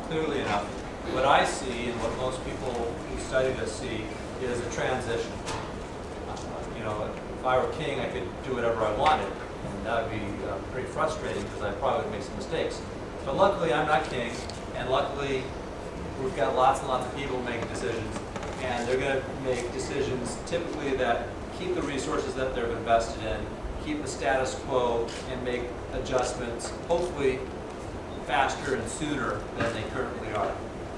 clearly enough. What I see and what most people who study this see is a transition. If I were king, I could do whatever I wanted, and that would be pretty frustrating because I probably would make some mistakes. But luckily, I'm not king, and luckily, we've got lots and lots of people making decisions, and they're going to make decisions typically that keep the resources that they've invested in, keep the status quo, and make adjustments, hopefully faster and sooner than they currently are.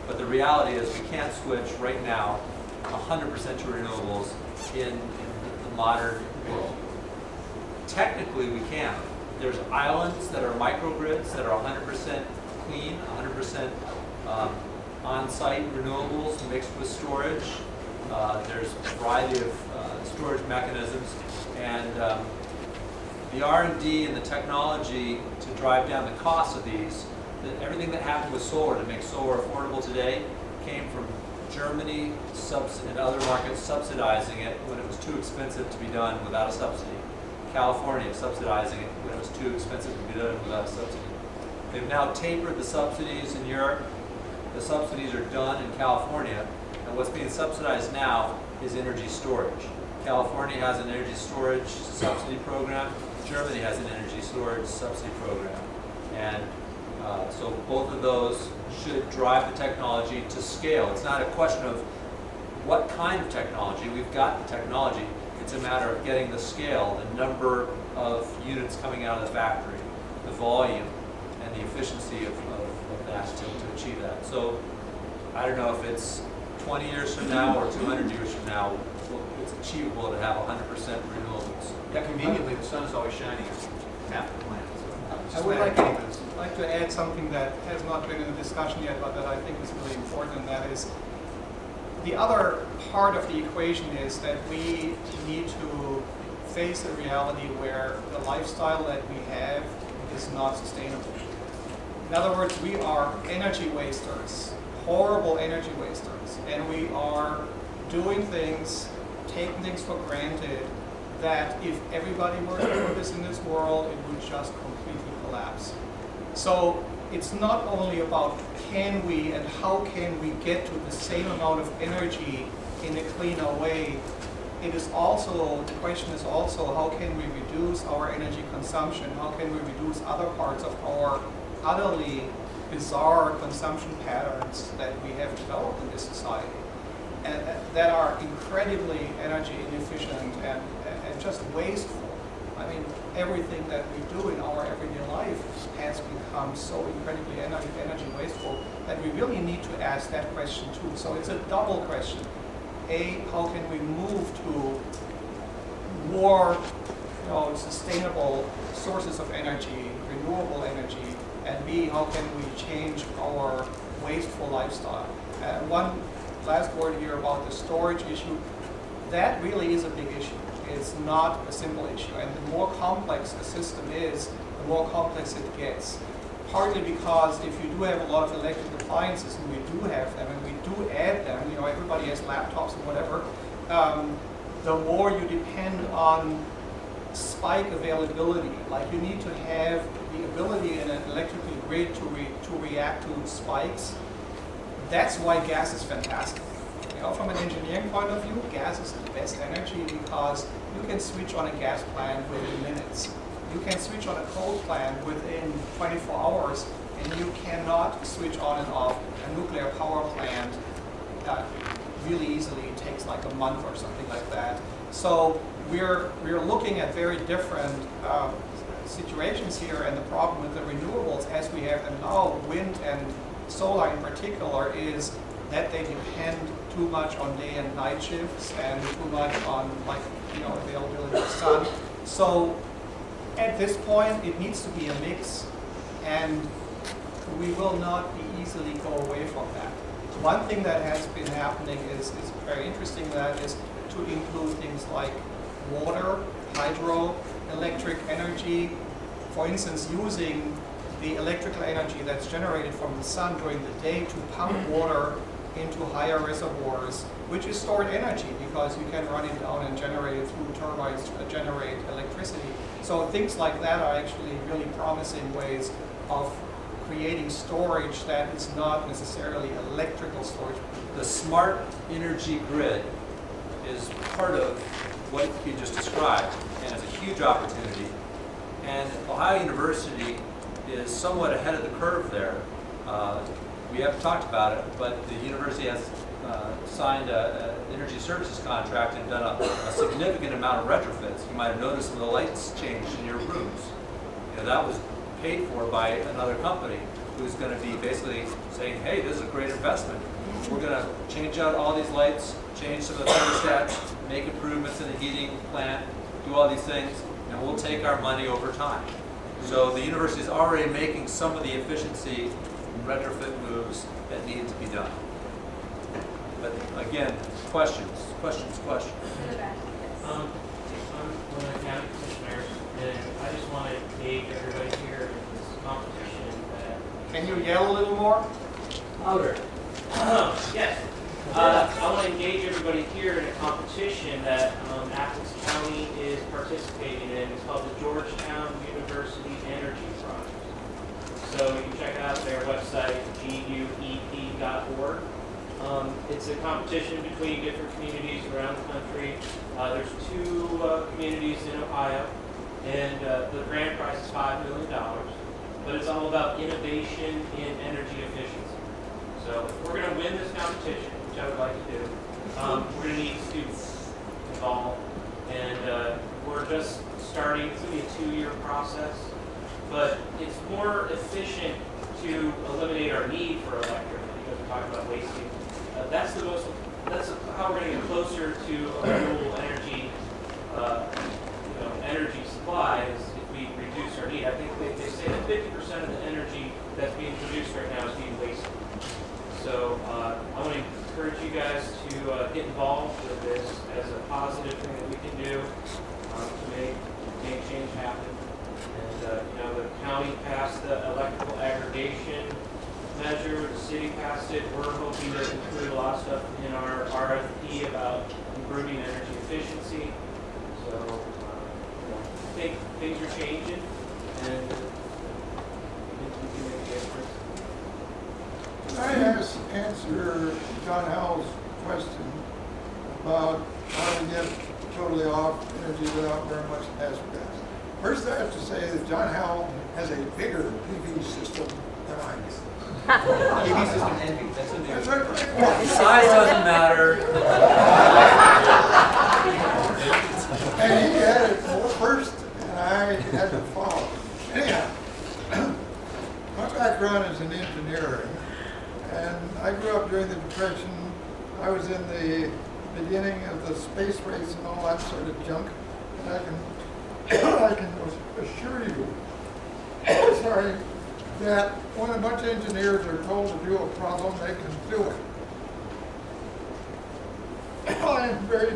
But the reality is we can't switch right now 100% to renewables in the modern world. Technically, we can. There's islands that are microgrids that are 100% clean, 100% on-site renewables mixed with storage. There's a variety of storage mechanisms, and the R&D and the technology to drive down the cost of these, everything that happened with solar to make solar affordable today came from Germany and other markets subsidizing it when it was too expensive to be done without a subsidy. California subsidizing it when it was too expensive to be done without a subsidy. They've now tapered the subsidies in Europe. The subsidies are done in California, and what's being subsidized now is energy storage. California has an energy storage subsidy program. Germany has an energy storage subsidy program. And so both of those should drive the technology to scale. It's not a question of what kind of technology. We've got the technology. It's a matter of getting the scale, the number of units coming out of the factory, the volume, and the efficiency of that to achieve that. So I don't know if it's 20 years from now or 200 years from now, it's achievable to have 100% renewables. Yeah, conveniently, the sun is always shining at the plant. I would like to add something that has not been in the discussion yet, but that I think is really important, and that is the other part of the equation is that we need to face a reality where the lifestyle that we have is not sustainable. In other words, we are energy wasters, horrible energy wasters, and we are doing things, taking things for granted, that if everybody were to do this in this world, it would just completely collapse. So it's not only about can we and how can we get to the same amount of energy in a cleaner way. It is also, the question is also how can we reduce our energy consumption? How can we reduce other parts of our utterly bizarre consumption patterns that we have developed in this society, and that are incredibly energy inefficient and just wasteful. I mean, everything that we do in our everyday life has become so incredibly energy wasteful that we really need to ask that question too. So it's a double question. A, how can we move to more sustainable sources of energy, renewable energy, and B, how can we change our wasteful lifestyle? One last word here about the storage issue. That really is a big issue. It's not a simple issue. And the more complex a system is, the more complex it gets. Partly because if you do have a lot of electric appliances, and we do have them, and we do add them, you know, everybody has laptops and whatever, the more you depend on spike availability. Like you need to have the ability in an electrical grid to react to spikes. That's why gas is fantastic. You know, from an engineering point of view, gas is the best energy because you can switch on a gas plant within minutes. You can switch on a coal plant within 24 hours, and you cannot switch on and off a nuclear power plant really easily. It takes like a month or something like that. So we're looking at very different situations here, and the problem with the renewables as we have them now, wind and solar in particular, is that they depend too much on day and night shifts and too much on, like, you know, availability of sun. So at this point, it needs to be a mix, and we will not be easily go away from that. One thing that has been happening is very interesting, that is to include things like water, hydro, electric energy. For instance, using the electrical energy that's generated from the sun during the day to pump water into higher reservoirs, which is stored energy because you can run it down and generate it through turbines to generate electricity. So things like that are actually really promising ways of creating storage that is not necessarily electrical storage. The smart energy grid is part of what you just described, and it's a huge opportunity. And Ohio University is somewhat ahead of the curve there. We haven't talked about it, but the university has signed an energy services contract and done a significant amount of retrofits. You might have noticed some of the lights changed in your rooms. You know, that was paid for by another company who's going to be basically saying, hey, this is a great investment. We're going to change out all these lights, change some of the thermostats, make improvements in the heating plant, do all these things, and we'll take our money over time. So the university is already making some of the efficiency retrofit moves that need to be done. But again, questions. In the back, yes. I'm one of the county commissioners, and I just want to gauge everybody here in this competition that... Can you yell a little more? Louder. Yes. I want to engage everybody here in a competition that Athens County is participating in. It's called the Georgetown University Energy Project. So you can check out their website, guep.org. It's a competition between different communities around the country. There's two communities in Ohio, and the grand prize is $5 million. But it's all about innovation in energy efficiency. So if we're going to win this competition, which I would like to do, we're going to need students involved. And we're just starting. It's going to be a 2-year process. But it's more efficient to eliminate our need for electric, because we're talking about wasting. That's how we're going to get closer to a renewable energy, energy supply, is if we reduce our need. I think they say that 50% of the energy that's being produced right now is being wasted. So I want to encourage you guys to get involved with this as a positive thing that we can do to make change happen. And the county passed the electrical aggregation measure, the city passed it. We're hoping to include a lot of stuff in our RFP about improving energy efficiency. So I think things are changing, and we can make a difference. Can I answer John Howell's question about how to get totally off energy without very much natural gas? First, I have to say that John Howell has a bigger PV system than I do. PV system envy, that's a new. That's right. Size doesn't matter. And he had it first, and I had to follow. Anyhow, my background is in engineering, and I grew up during the Depression. I was in the beginning of the space race and all that sort of junk, and I can assure you, that when a bunch of engineers are told to do a problem, they can do it. I'm very,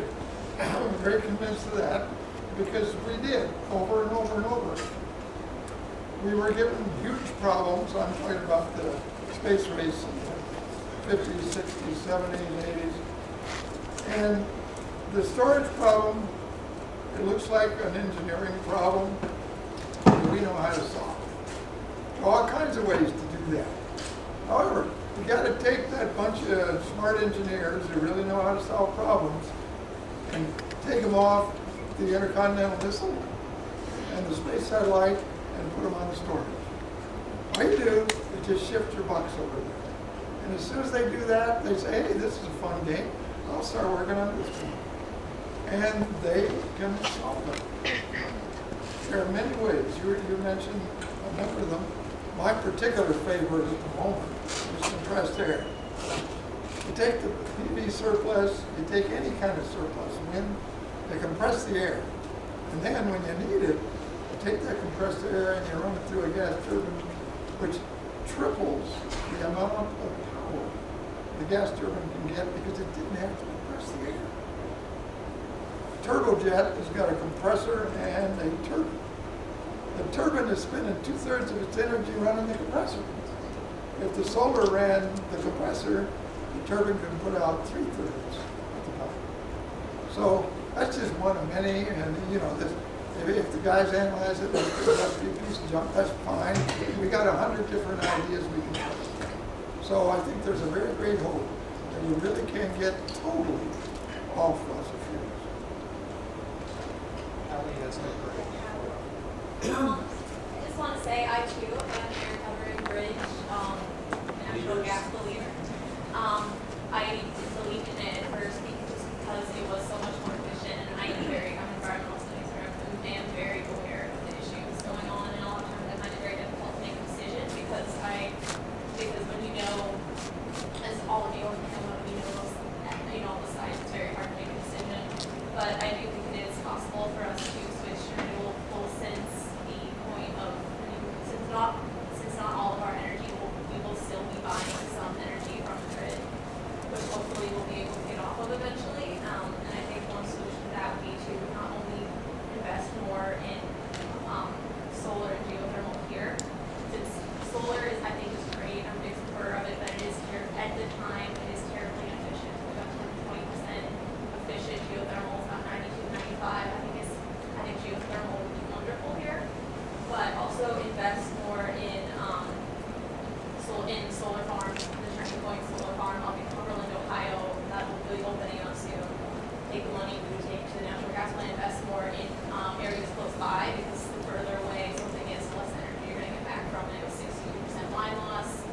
very convinced of that because we did over and over and over. We were given huge problems. I'm talking about the space race in the 50s, 60s, 70s, 80s. And the storage problem, it looks like an engineering problem that we know how to solve. There are all kinds of ways to do that. However, you got to take that bunch of smart engineers who really know how to solve problems and take them off the intercontinental missile and the space satellite and put them on the storage. All you do is just shift your box over there. And as soon as they do that, they say, hey, this is a fun game. I'll start working on this one. And they can solve it. There are many ways. You mentioned a number of them. My particular favorite at the moment is compressed air. You take the PV surplus, you take any kind of surplus, wind, you compress the air. And then when you need it, you take that compressed air and you run it through a gas turbine, which triples the amount of power the gas turbine can get because it didn't have to compress the air. Turbojet has got a compressor and a turbine. The turbine is spending 2/3 of its energy running the compressor. If the solar ran the compressor, the turbine could put out 3/3 of the power. So that's just one of many, and you know, this, if the guys analyze it, that's a piece of junk, that's fine. We got 100 different ideas we can try. So I think there's a very great hope that we really can get totally off fossil fuels. Ellie has no great. I just want to say I too am an air covering bridge natural gas believer. I believed in it at first just because it was so much more efficient, and I'm an environmental studies student and very aware of the issues going on, and a lot of times I find it very difficult to make a decision because when you know, as all of you know, the sides, it's very hard to make a decision. But I do think it is possible for us to switch to renewable since not all of our energy we will still be buying some energy from the grid, which hopefully we'll be able to get off of eventually. And I think one solution to that would be to not only invest more in solar and geothermal here, since solar is, I think, is great. I'm a big supporter of it, but it is at the time it is terribly inefficient. About 10 to 20% efficient. Geothermal is about 92, 95. I think geothermal would be wonderful here. But also invest more in solar farms, the Turning Point solar farm up in Cumberland, Ohio. That will be opening up soon. Take the money we would take to the natural gas plant, invest more in areas close by, because the further away something is, the less energy you're going to get back from it. It was 60% line loss.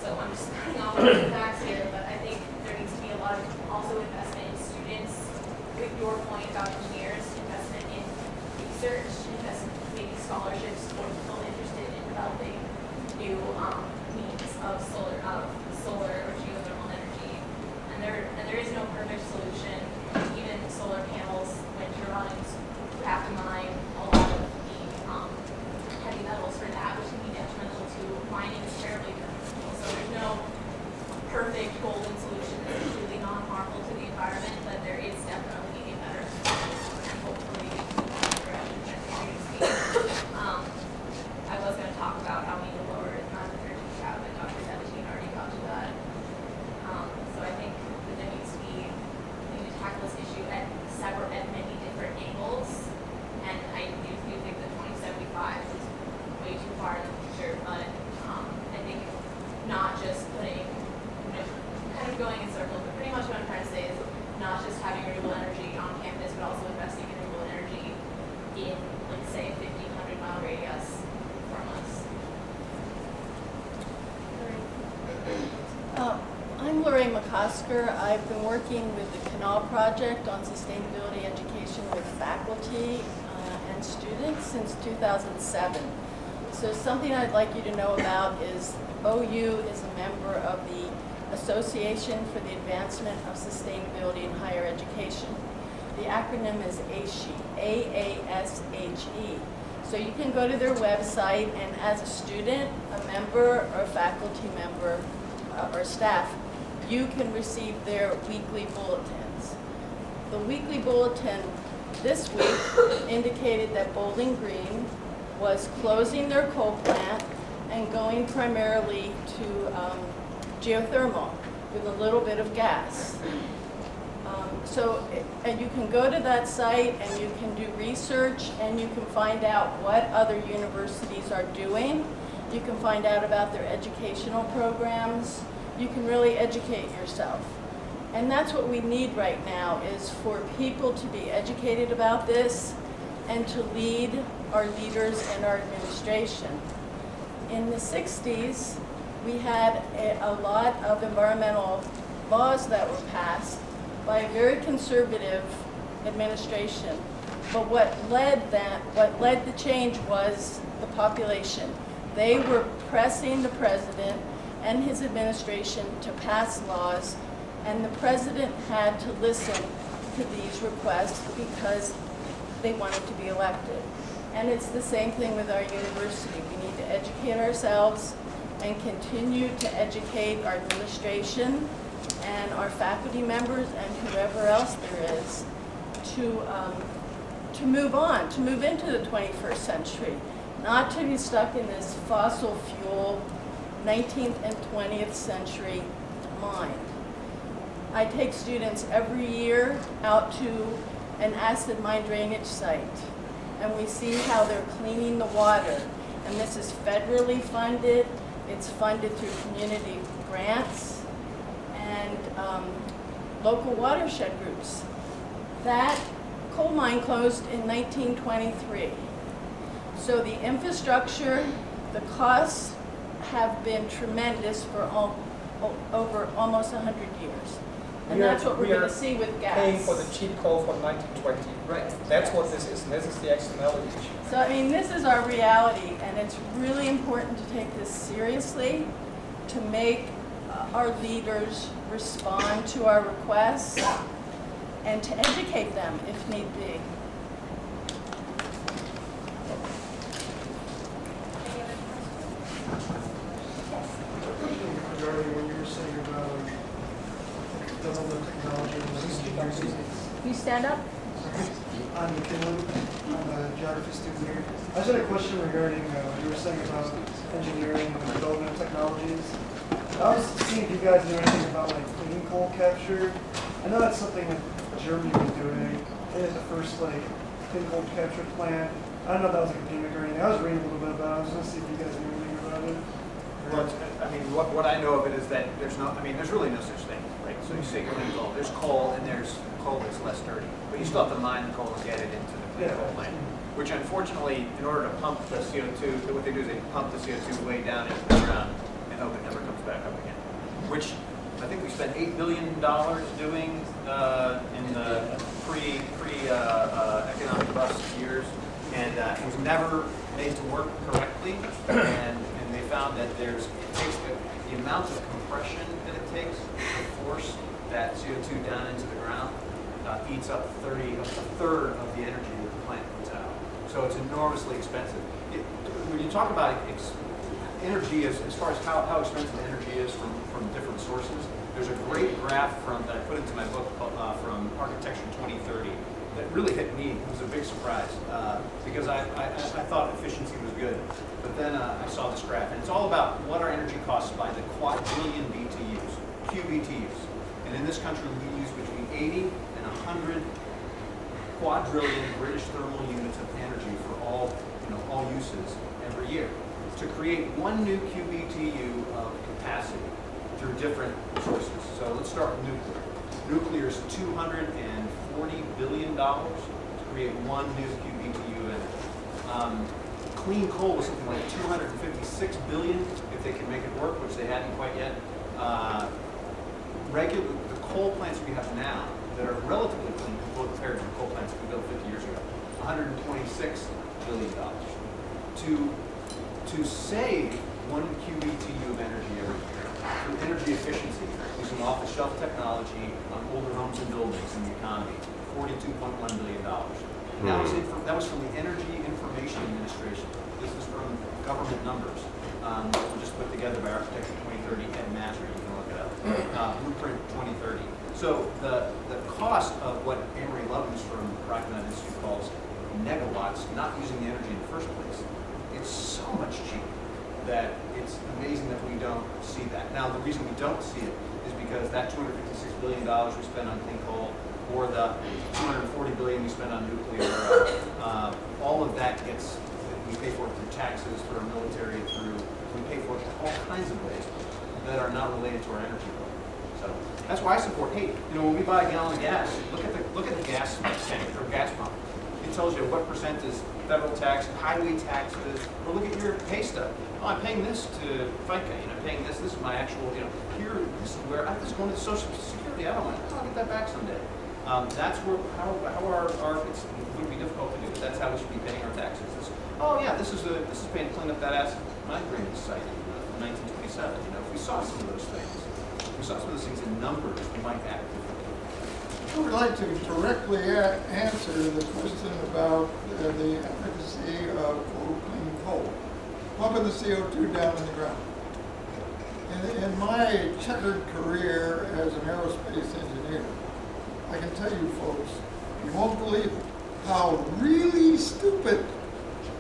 So I'm just putting all the facts here, but I think there needs to be a lot of also investment in students. With your point about engineers, investment in research, investment maybe scholarships for people interested in developing new means of solar or geothermal energy. And there is no perfect solution. Even solar panels, wind turbines, you have to mine a lot of the heavy metals for that, which can be detrimental to mining is terribly detrimental. So there's no perfect golden solution that's completely non-harmful to the environment, but there is definitely a better solution, and hopefully we can move in the direction that we're going to see. I was going to talk about how we need to lower non-energy cap, but Dr. Debatin already got to that. So I think that there needs to be, we need to tackle this issue at many different angles, and I do think that 2075 is way too far in the future, but I think not just putting, kind of going in circles, but pretty much what I'm trying to say is not just having renewable energy on campus, but also investing in renewable energy in, let's say, a 1,500-mile radius from us. I'm Lorraine McCosker. I've been working with the Canal Project on sustainability education with faculty and students since 2007. So something I'd like you to know about is OU is a member of the Association for the Advancement of Sustainability in Higher Education. The acronym is ASHE, A-A-S-H-E. So you can go to their website, and as a student, a member, or a faculty member, or staff, you can receive their weekly bulletins. the weekly bulletin this week indicated that Bowling Green was closing their coal plant and going primarily to geothermal with a little bit of gas. And you can go to that site and you can do research and you can find out what other universities are doing. You can find out about their educational programs. You can really educate yourself. And that's what we need right now, is for people to be educated about this and to lead our leaders and our administration. In the 60s, we had a lot of environmental laws that were passed by a very conservative administration. But what led the change was the population. They were pressing the president and his administration to pass laws, and the president had to listen to these requests because they wanted to be elected. And it's the same thing with our university. We need to educate ourselves and continue to educate our administration and our faculty members and whoever else there is to move on, to move into the 21st century, not to be stuck in this fossil fuel 19th and 20th century mind. I take students every year out to an acid mine drainage site, and we see how they're cleaning the water. And this is federally funded. It's funded through community grants and local watershed groups. That coal mine closed in 1923. So the infrastructure, the costs have been tremendous for over almost 100 years. And that's what we're going to see with gas. Paying for the cheap coal from 1920. Right. That's what this is, and this is the externality issue. So, I mean, this is our reality, and it's really important to take this seriously, to make our leaders respond to our requests, and to educate them if need be. Regarding what you were saying about development technology and engineering. You stand up? I'm McKinley. I'm a geography student here. I just had a question regarding what you were saying about engineering and development of technologies. I was seeing if you guys knew anything about like clean coal capture. I know that's something that Germany was doing. They had the first like clean coal capture plant. I don't know if that was like a gimmick or anything. I was reading a little bit about it. I was going to see if you guys knew anything about it. Well, I mean, what I know of it is that there's really no such thing, right? So you say clean coal, there's coal and there's coal that's less dirty, but you still have to mine the coal and get it into the clean coal plant, which unfortunately, in order to pump the CO2, what they do is they pump the CO2 way down into the ground and hope it never comes back up again, which I think we spent $8 billion doing in the pre-economic bust years, and it was never made to work correctly, and they found that it takes the amount of compression that it takes to force that CO2 down into the ground eats up a third of the energy that the plant puts out. So it's enormously expensive. When you talk about energy, as far as how expensive energy is from different sources, there's a great graph that I put into my book from Architecture 2030 that really hit me. It was a big surprise because I thought efficiency was good. But then I saw this graph, and it's all about what our energy costs by the quadrillion BTUs, QBTUs. And in this country, we use between 80 and 100 quadrillion British thermal units of energy for all uses every year. To create one new QBTU of capacity through different sources. So let's start with nuclear. Nuclear is $240 billion to create one new QBTU energy. Clean coal was something like $256 billion if they can make it work, which they hadn't quite yet. The coal plants we have now that are relatively clean compared to the coal plants we built 50 years ago, $126 billion. To save one QBTU of energy every year through energy efficiency, using off-the-shelf technology on older homes and buildings in the economy, $42.1 billion. That was from the Energy Information Administration. This is from government numbers that were just put together by Architecture 2030 and Master. You can look it up. Blueprint 2030. So the cost of what Amory Lovins from Rocky Mountain Institute calls megawatts, not using the energy in the first place, it's so much cheaper that it's amazing that we don't see that. Now, the reason we don't see it is because that $256 billion we spend on clean coal, or the $240 billion we spend on nuclear, all of that gets, we pay for it through taxes, through our military, we pay for it all kinds of ways that are not related to our energy bill. So that's why I support, hey, when we buy a gallon of gas, look at the gas tank or gas pump. It tells you what percent is federal tax, highway taxes, or look at your pay stub. Oh, I'm paying this to FICA, I'm paying this is my actual, here, this is where, this is going to Social Security, I don't want it, I'll get that back someday. That's where, how it would be difficult to do, but that's how we should be paying our taxes. This is paying to clean up that acid mine drainage site in 1927. If we saw some of those things, in numbers, we might act differently. I would like to directly answer the question about the efficacy of clean coal, pumping the CO2 down in the ground. In my checkered career as an aerospace engineer, I can tell you folks, you won't believe it, how really stupid,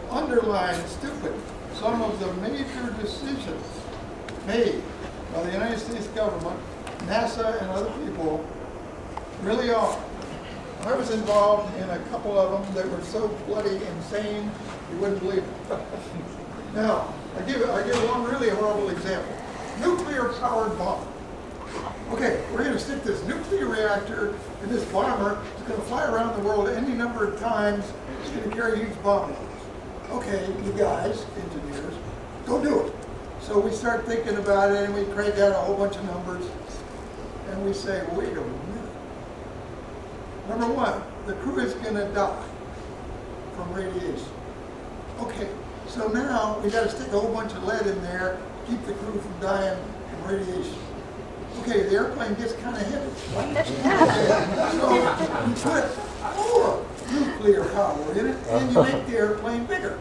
underlying stupid, some of the major decisions made by the United States government, NASA and other people really are. I was involved in a couple of them that were so bloody insane, you wouldn't believe it. Now, I give one really horrible example. Nuclear-powered bomber. Okay, we're going to stick this nuclear reactor in this bomber. It's going to fly around the world any number of times. It's going to carry huge bomb loads. Okay, you guys, engineers, go do it. So we start thinking about it, and we crank out a whole bunch of numbers, and we say, wait a minute. Number one, the crew is going to die from radiation. Okay, so now we got to stick a whole bunch of lead in there to keep the crew from dying from radiation. Okay, the airplane gets kind of heavy. So you put more nuclear power in it, and you make the airplane bigger.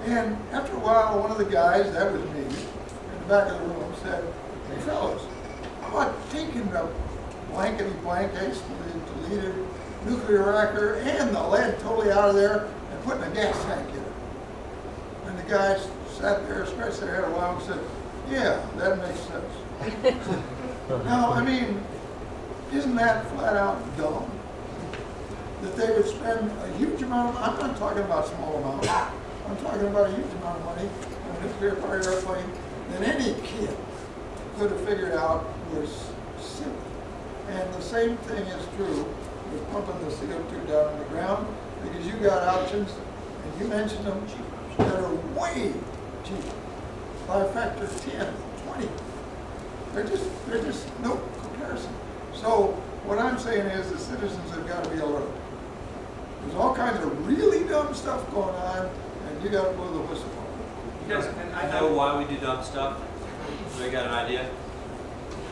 And after a while, one of the guys, that was me, in the back of the room said, hey fellas, how about taking the blankety-blank, deleted nuclear reactor and the lead totally out of there and putting a gas tank in it? And the guys sat there, scratched their head a while and said, yeah, that makes sense. Now, I mean, isn't that flat out dumb? That they would spend a huge amount of, I'm not talking about small amounts, I'm talking about a huge amount of money on a nuclear powered airplane that any kid could have figured out was silly. And the same thing is true with pumping the CO2 down in the ground, because you got options, and you mentioned them, that are way cheaper, by a factor of 10, 20. They're just no comparison. So what I'm saying is the citizens have got to be alert. There's all kinds of really dumb stuff going on, and you got to blow the whistle. Yes, and I know why we do dumb stuff. So I got an idea.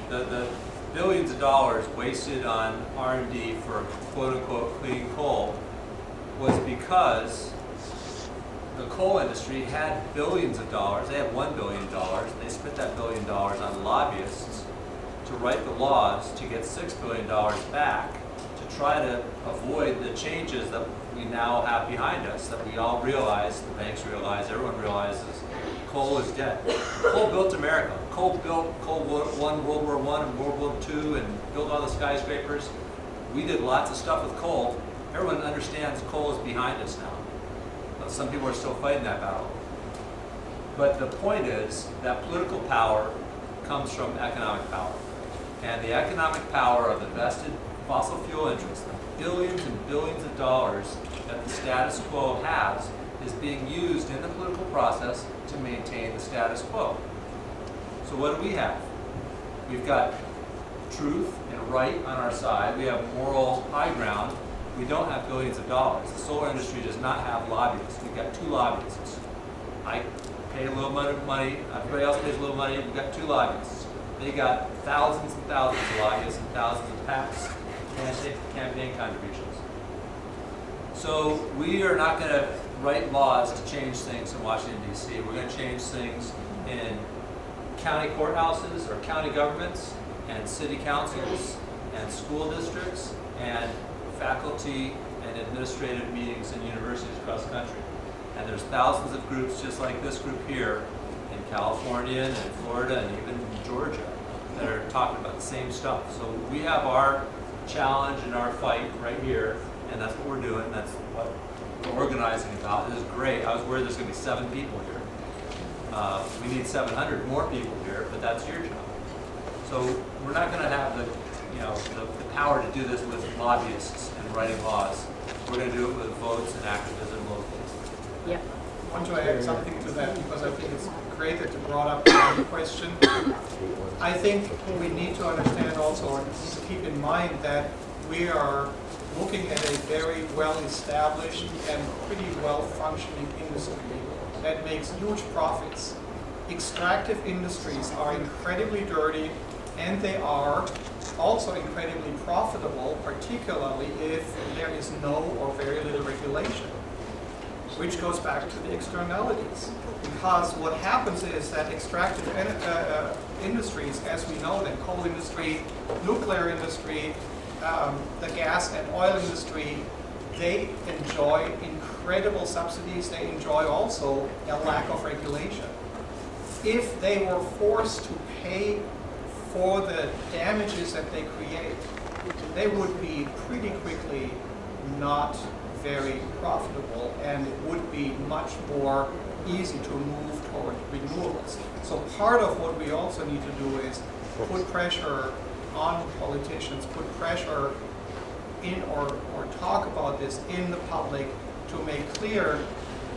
The billions of dollars wasted on R&D for quote-unquote clean coal was because the coal industry had billions of dollars. They had $1 billion. They spent that $1 billion on lobbyists to write the laws to get $6 billion back to try to avoid the changes that we now have behind us, that we all realize, the banks realize, everyone realizes, coal is dead. Coal built America. Coal won World War I and World War II and built all the skyscrapers. We did lots of stuff with coal. Everyone understands coal is behind us now. Some people are still fighting that battle. But the point is that political power comes from economic power. And the economic power of the vested fossil fuel interests, the billions and billions of dollars that the status quo has, is being used in the political process to maintain the status quo. So what do we have? We've got truth and right on our side. We have moral high ground. We don't have billions of dollars. The solar industry does not have lobbyists. We've got 2 lobbyists. I pay a little money, everybody else pays a little money, we've got 2 lobbyists. They got thousands and thousands of lobbyists and thousands of PACs and campaign contributions. So we are not going to write laws to change things in Washington, D.C. We're going to change things in county courthouses or county governments and city councils and school districts and faculty and administrative meetings in universities across the country. And there's thousands of groups just like this group here in California and in Florida and even Georgia that are talking about the same stuff. So we have our challenge and our fight right here, and that's what we're doing. That's what we're organizing about. This is great. I was worried there's going to be 7 people here. We need 700 more people here, but that's your job. So we're not going to have the power to do this with lobbyists and writing laws. We're going to do it with votes and activism locally. Yeah. I want to add something to that because I think it's great that you brought up the question. I think we need to understand also, and to keep in mind that we are looking at a very well-established and pretty well-functioning industry that makes huge profits. Extractive industries are incredibly dirty, and they are also incredibly profitable, particularly if there is no or very little regulation, which goes back to the externalities. Because what happens is that extractive industries, as we know them, coal industry, nuclear industry, the gas and oil industry, they enjoy incredible subsidies. They enjoy also a lack of regulation. If they were forced to pay for the damages that they create, they would be pretty quickly not very profitable, and it would be much more easy to move toward renewables. So part of what we also need to do is put pressure on politicians, put pressure in or talk about this in the public to make clear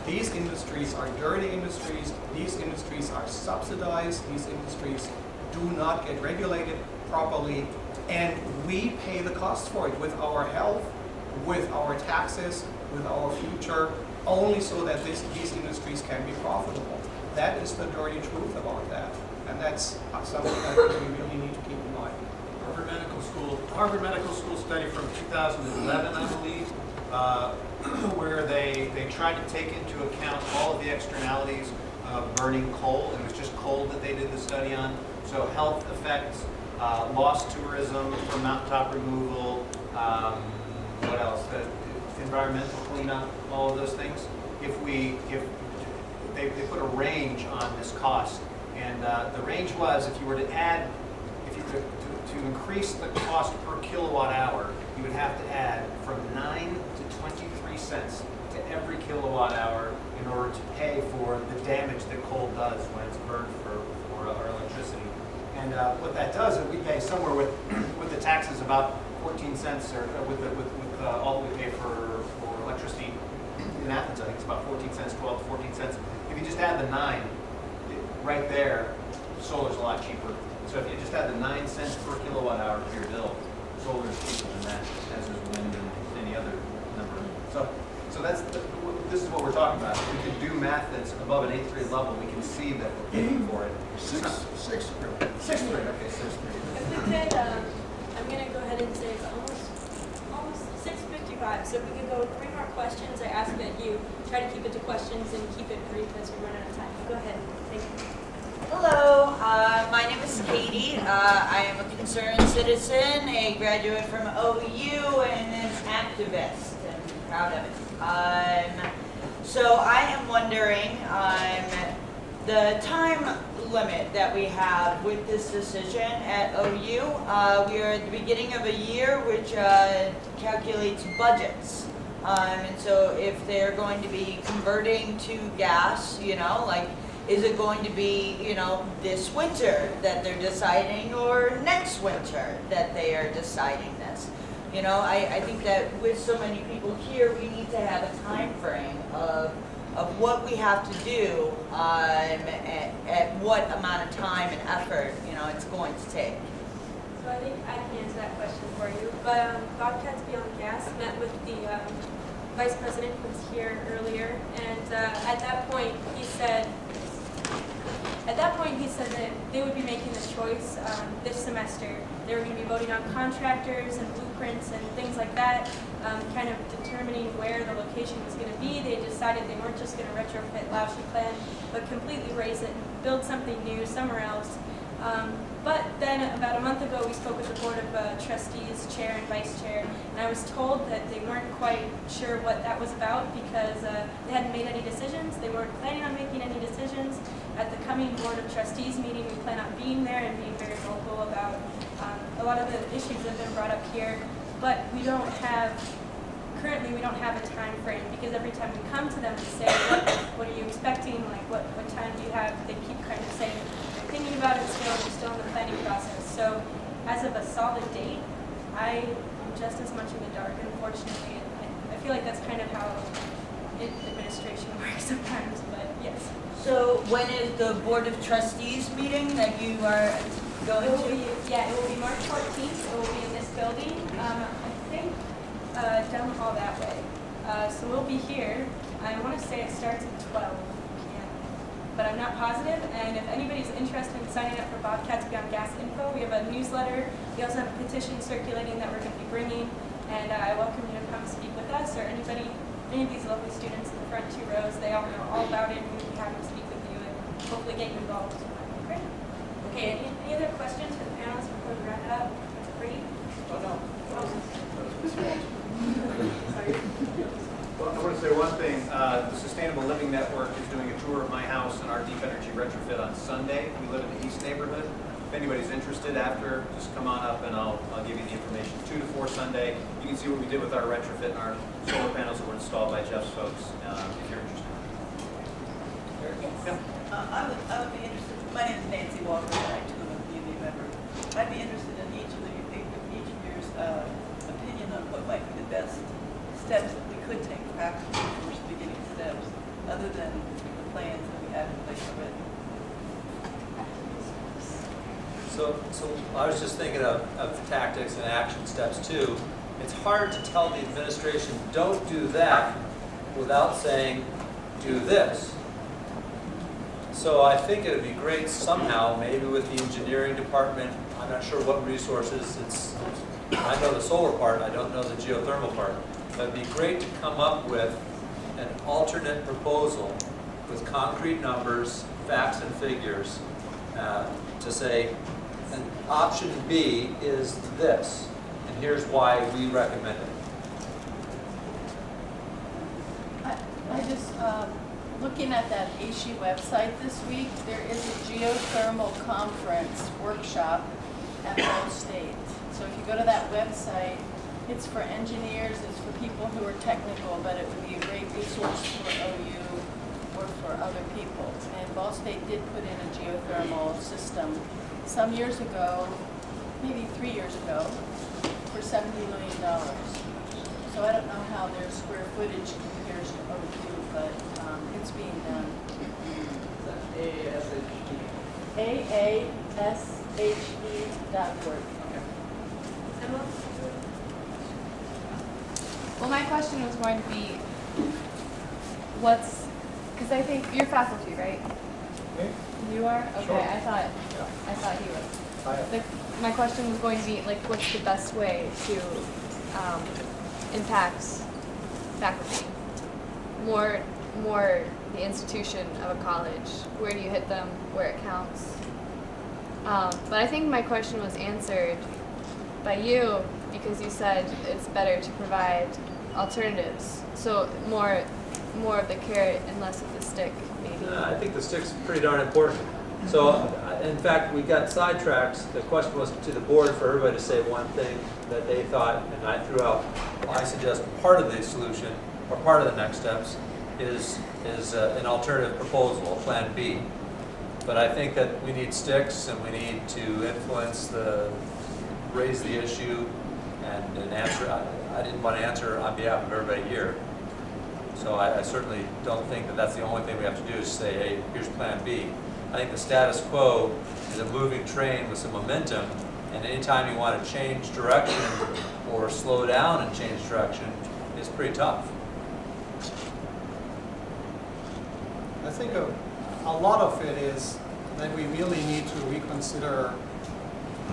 these industries are dirty industries, these industries are subsidized, these industries do not get regulated properly, and we pay the cost for it with our health, with our taxes, with our future, only so that these industries can be profitable. That is the dirty truth about that. And that's something I think we really need to keep in mind. Harvard Medical School study from 2011, I believe, where they tried to take into account all of the externalities of burning coal. It was just coal that they did the study on. So health effects, lost tourism from mountaintop removal, what else? Environmental cleanup, all of those things. If they put a range on this cost, and the range was if you were to increase the cost per kilowatt hour, you would have to add from 9 to 23 cents to every kilowatt hour in order to pay for the damage that coal does when it's burned for our electricity. And what that does is we pay somewhere with the taxes about 14 cents, or with all that we pay for electricity in Athens, I think it's about 14 cents, 12 to 14 cents. If you just add the 9, right there, solar's a lot cheaper. So if you just add the 9 cents per kilowatt hour to your bill, solar is cheaper than that, as is wind and any other number. So this is what we're talking about. If we can do math that's above an 8th grade level, we can see that we're paying for it. Sixth grade. 6th grade, okay, 6th grade. If we could, I'm going to go ahead and say it's almost 6:55. So if we could go 3 more questions, I ask that you try to keep it to questions and keep it brief as we run out of time. Go ahead. Thank you. Hello, my name is Katie. I am a concerned citizen, a graduate from OU, and an activist. I'm proud of it. So I am wondering, the time limit that we have with this decision at OU. We are at the beginning of a year which calculates budgets. And so if they're going to be converting to gas, is it going to be, this winter that they're deciding, or next winter that they are deciding this? I think that with so many people here, we need to have a time frame of what we have to do at what amount of time and effort, it's going to take. So I think I can answer that question for you. But Bobcats Beyond Gas met with the vice president who was here earlier, and at that point he said that they would be making the choice this semester. They were going to be voting on contractors and blueprints and things like that, kind of determining where the location was going to be. They decided they weren't just going to retrofit Laoshi Plan, but completely raise it and build something new somewhere else. But then about a month ago, we spoke with the Board of Trustees, Chair and Vice Chair, and I was told that they weren't quite sure what that was about because they hadn't made any decisions. They weren't planning on making any decisions. At the coming Board of Trustees meeting, we plan on being there and being very vocal about a lot of the issues that have been brought up here. But currently we don't have a time frame because every time we come to them and say, what are you expecting, like what time do you have, they keep kind of saying, thinking about it still, we're still in the planning process. So as of a solid date, I am just as much in the dark, unfortunately. I feel like that's kind of how administration works sometimes, but yes. So when is the Board of Trustees meeting that you are going to? It will be March 14th. It will be in this building. I think down the hall that way. So we'll be here. I want to say it starts at 12 p.m. But I'm not positive. And if anybody's interested in signing up for Bobcats Beyond Gas info, we have a newsletter. We also have a petition circulating that we're going to be bringing. And I welcome you to come speak with us or any of these lovely students in the front 2 rows. They all know all about it, and we'd be happy to speak with you and hopefully get you involved. Great. Okay, any other questions for the panelists before we wrap it up? That's great. Oh, no. Sorry. Well, I want to say one thing. The Sustainable Living Network is doing a tour of my house and our deep energy retrofit on Sunday. We live in the East neighborhood. If anybody's interested after, just come on up and I'll give you the information. 2 to 4 Sunday. You can see what we did with our retrofit and our solar panels that were installed by Geoff's folks, if you're interested. Yes. I would be interested. My name is Nancy Walker, and I'm a community member. I'd be interested in each of yours opinion on what might be the best steps that we could take practically, first beginning steps, other than the plans that we have in place already. So I was just thinking of tactics and action steps too. It's hard to tell the administration, don't do that, without saying, do this. So I think it would be great somehow, maybe with the engineering department, I'm not sure what resources, I know the solar part, I don't know the geothermal part, but it'd be great to come up with an alternate proposal with concrete numbers, facts and figures, to say, and option B is this, and here's why we recommend it. I just, looking at that ASHE website this week, there is a geothermal conference workshop at Ball State. So if you go to that website, it's for engineers, it's for people who are technical, but it would be a great resource for OU or for other people. And Ball State did put in a geothermal system some years ago, maybe 3 years ago, for $70 million. So I don't know how their square footage compares to OU, but it's being done. AASHE.org. Well, my question was going to be, because I think you're faculty, right? Me? You are? Okay, Sure. I thought he was. My question was going to be, like, what's the best way to impact faculty? More the institution of a college. Where do you hit them? Where it counts? But I think my question was answered by you because you said it's better to provide alternatives. So more of the carrot and less of the stick, maybe. I think the stick's pretty darn important. So, in fact, we got sidetracked. The question was to the board for everybody to say one thing that they thought, and I threw out, I suggest part of the solution, or part of the next steps, is an alternative proposal, Plan B. But I think that we need sticks, and we need to raise the issue, and answer. I didn't want to answer on behalf of everybody here. So I certainly don't think that that's the only thing we have to do is say, hey, here's Plan B. I think the status quo is a moving train with some momentum, and anytime you want to change direction or slow down and change direction, it's pretty tough. I think a lot of it is that we really need to reconsider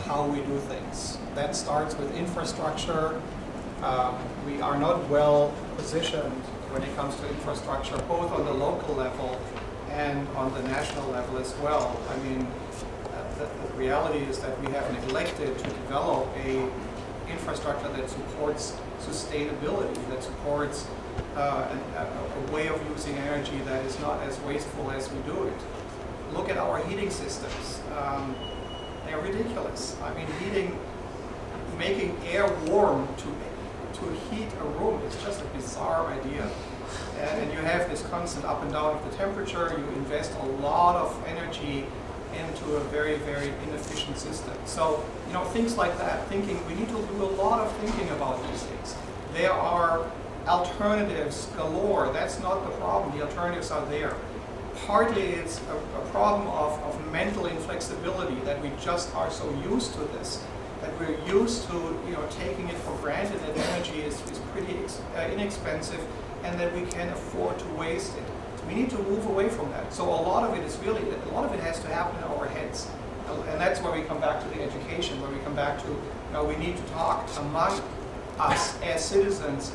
how we do things. That starts with infrastructure. We are not well positioned when it comes to infrastructure, both on the local level and on the national level as well. I mean, the reality is that we have neglected to develop a infrastructure that supports sustainability, that supports a way of using energy that is not as wasteful as we do it. Look at our heating systems. They're ridiculous. I mean, making air warm to heat a room is just a bizarre idea. And you have this constant up and down of the temperature. You invest a lot of energy into a very, very inefficient system. So, things like that, we need to do a lot of thinking about these things. There are alternatives galore. That's not the problem. The alternatives are there. Partly it's a problem of mental inflexibility, that we just are so used to this, that we're used to taking it for granted that energy is pretty inexpensive and that we can afford to waste it. We need to move away from that. So a lot of it has to happen in our heads. And that's where we come back to the education, where we come back to, we need to talk among us as citizens,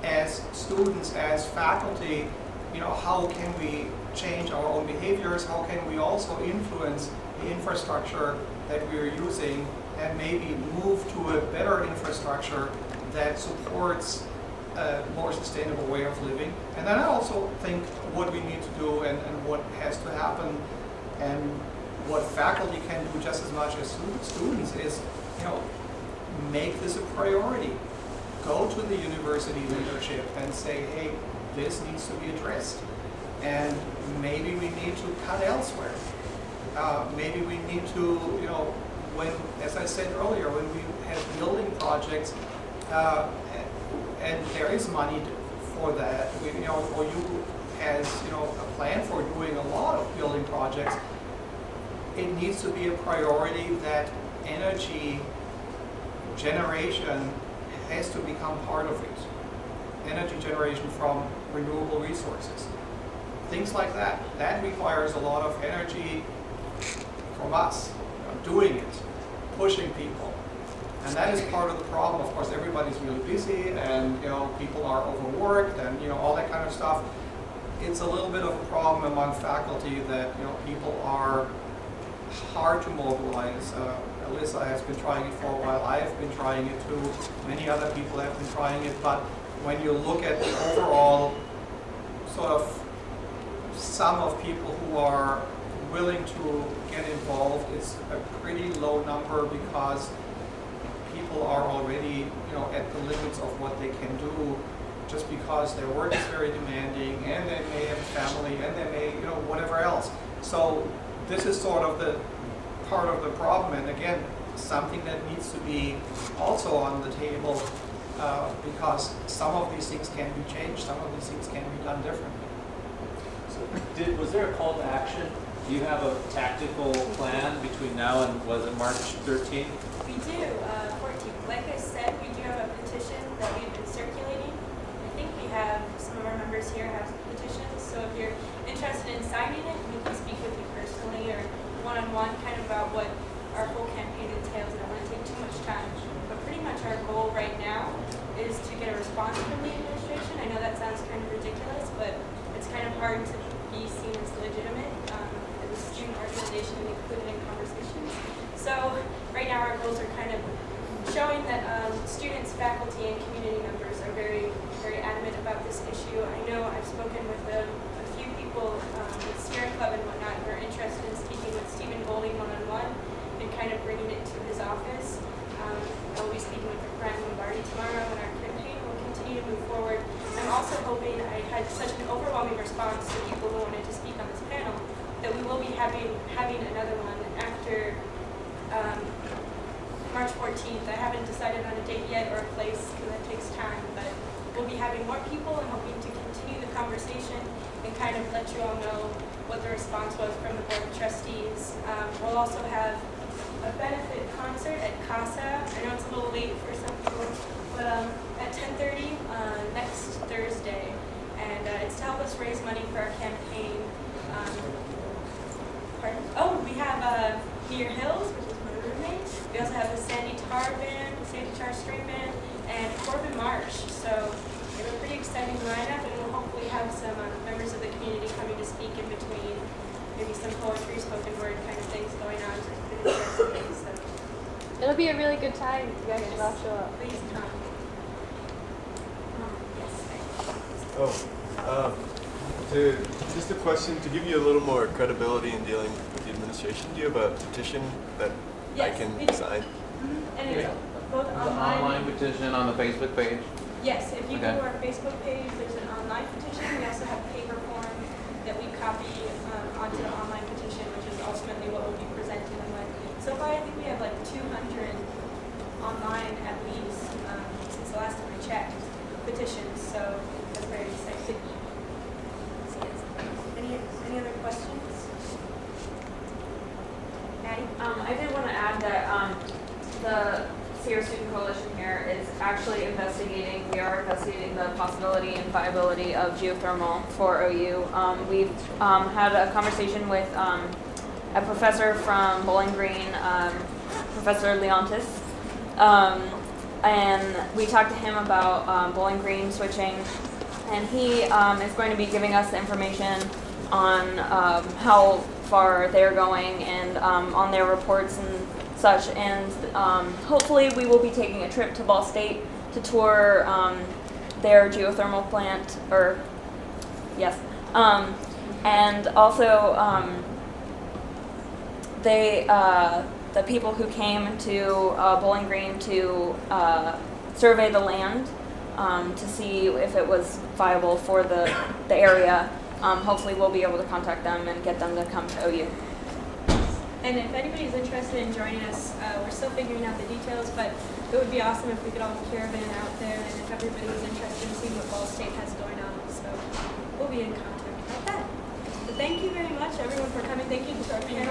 as students, as faculty, how can we change our own behaviors? How can we also influence the infrastructure that we're using and maybe move to a better infrastructure that supports a more sustainable way of living? And then I also think what we need to do and what has to happen and what faculty can do just as much as students is, make this a priority. Go to the university leadership and say, hey, this needs to be addressed. And maybe we need to cut elsewhere. Maybe we need to, when, as I said earlier, when we have building projects, and there is money for that, or you has, a plan for doing a lot of building projects, it needs to be a priority that energy generation has to become part of it. Energy generation from renewable resources. Things like that. That requires a lot of energy from us, doing it, pushing people. And that is part of the problem. Of course, everybody's really busy and people are overworked and all that kind of stuff. It's a little bit of a problem among faculty that people are hard to mobilize. Alyssa has been trying it for a while. I have been trying it too. Many other people have been trying it. But when you look at the overall sort of sum of people who are willing to get involved, it's a pretty low number because people are already at the limits of what they can do, just because their work is very demanding and they may have a family and they may whatever else. So this is sort of the part of the problem, and again, something that needs to be also on the table because some of these things can be changed, some of these things can be done differently. So was there a call to action? Do you have a tactical plan between now and, was it March 13th? We do, 14th. Like I said, we do have a petition that we've been circulating. I think we have, some of our members here have petitions, so if you're interested in signing it, we can speak with you personally or one-on-one kind of about what our whole campaign entails. I don't want to take too much time, but pretty much our goal right now is to get a response from the administration. I know that sounds kind of ridiculous, but it's kind of hard to be seen as legitimate. It was a student organization and included in conversations. So right now our goals are kind of showing that students, faculty, and community members are very, very adamant about this issue. I know I've spoken with a few people with Sierra Club and whatnot who are interested in speaking with Stephen Golding one-on-one and kind of bringing it to his office. I'll be speaking with Brian Lombardi tomorrow, and our campaign will continue to move forward. I'm also hoping, I had such an overwhelming response to people who wanted to speak on this panel, that we will be having another one after March 14th. I haven't decided on a date yet or a place because that takes time, but we'll be having more people and hoping to continue the conversation and kind of let you all know what the response was from the Board of Trustees. We'll also have a benefit concert at CASA. I know it's a little late for some people, but at 10:30 next Thursday. And it's to help us raise money for our campaign. Pardon? Oh, we have Near Hills, which is my roommate. We also have the Sandy Tar Band, the Sandy Tar String Band, and Corbin Marsh. So we have a pretty exciting lineup, and we'll hopefully have some members of the community coming to speak in between, maybe some poetry, spoken word kind of things going on. So it's been It'll be a really good time if you guys should all show up. Please come. Just a question to give you a little more credibility in dealing with the administration. Do you have a petition that I can sign? And it's both The online. online petition on the Facebook page? Yes, if you Okay. go to our Facebook page, there's an online petition. We also have paper form that we copy onto the online petition, which is ultimately what we'll be presenting them with. So far, I think we have like 200 online at least since the last time I checked petitions. So that's very exciting. Any other questions? Maddie? I did want to add that the Sierra Student Coalition here is actually investigating, we are investigating the possibility and viability of geothermal for OU. We've had a conversation with a professor from Bowling Green, Professor Leontis, and we talked to him about Bowling Green switching, and he is going to be giving us information on how far they're going and on their reports and such, and hopefully we will be taking a trip to Ball State to tour their geothermal plant, or yes, and also the people who came to Bowling Green to survey the land to see if it was viable for the area. Hopefully we'll be able to contact them and get them to come to OU. And if anybody's interested in joining us, we're still figuring out the details, but it would be awesome if we could all caravan out there and if everybody was interested in seeing what Ball State has going on. So we'll be in contact about that. But thank you very much, everyone, for coming. Thank you to our panel.